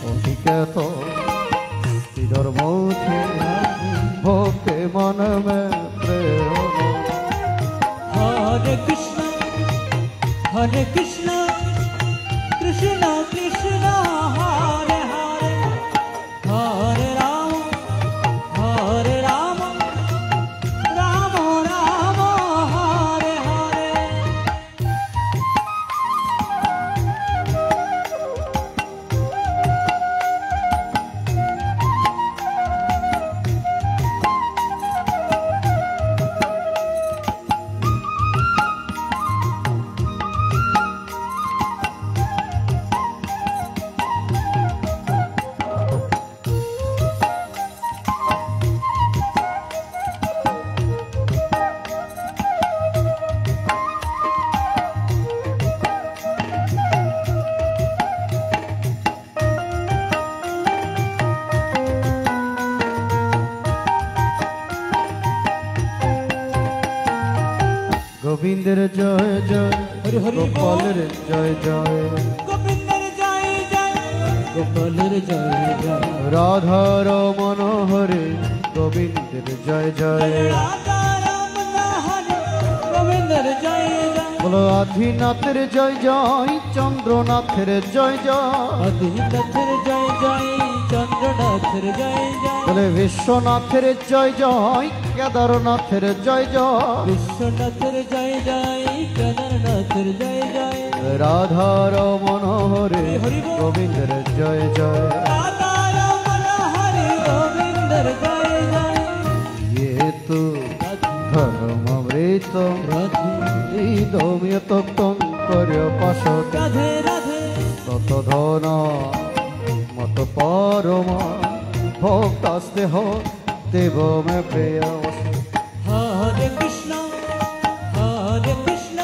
অধিকেত স্থির মধ্যে ভক্তি মন মে প্রেরণ, হরে কৃষ্ণ কৃষ্ণ কৃষ্ণ হরে হরে, হরে রাম রাম রাম হরে হরে। গোবিন্দের জয় জয়, হরি হরি বল। গোপালের জয় জয়, গোবিন্দের জয় জয়, গোপালের জয় জয়, রাধার মনোহরে গোবিন্দের জয় জয়, রাধা রাম হরে গোবিন্দের জয় জয়, বলো আধিনাথের জয় জয়, চন্দ্রনাথের জয় জয়, আদিনাথের জয় জয়, চন্দ্রনাথের জয় জয়, বলে বিশ্বনাথের জয় জয়, কেদারনাথের জয় জয়, বিশ্বনাথের জয় জয়, কেদারনাথের জয় জয়, রাধার মনোহরে হরি বল। গোবিন্দের জয় জয়, রাধা রাম হরে গোবিন্দের জয় জয়, ইয়ে তু ধর্মমৃত রাধে ইদমিয় তত্ত্বং পর্যপাসত, রাধে রাধে, তত ধন মত পরম ভক্তাস্তে হ দেব মে প্রিয়, হরে কৃষ্ণ কৃষ্ণ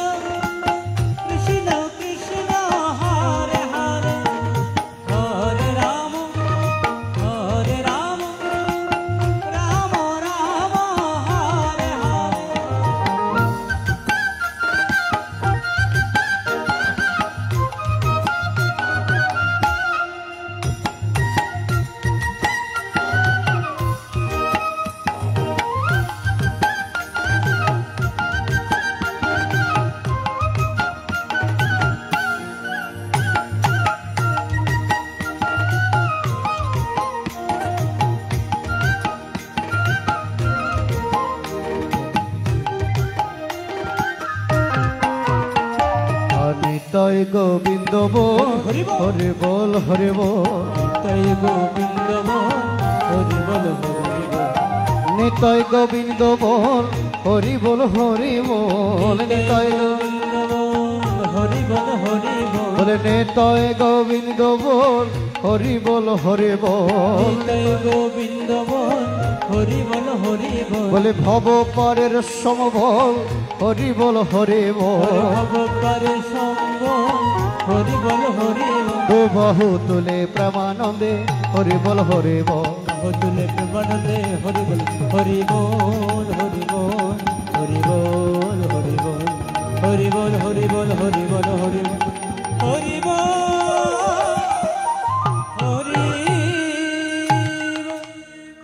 কৃষ্ণ হরে হরে, হরে রাম রাম রাম হরে হরে। নিতাই গোবিন্দ বল হরি বল। হরি বল হরি বল তাই গোবিন্দ বল হরি বল হরি বল নিতাই গোবিন্দ বল হরি বল হরি বল নিতাই গোবিন্দ বল হরি বল হরি বল বলে নিতাই গোবিন্দ বল হরি বল হরি বল তাই গোবিন্দ বল হরি বল হরি বল বলে ভব পারের সমবল হরি বল হরি বল ভবপারে সঙ্গ হরি বল হরি বল দু বাহু তুলে প্রেমানন্দে হরি বল হরি বল তুলে প্রেমানন্দে হরি বল হরি বল হরি বল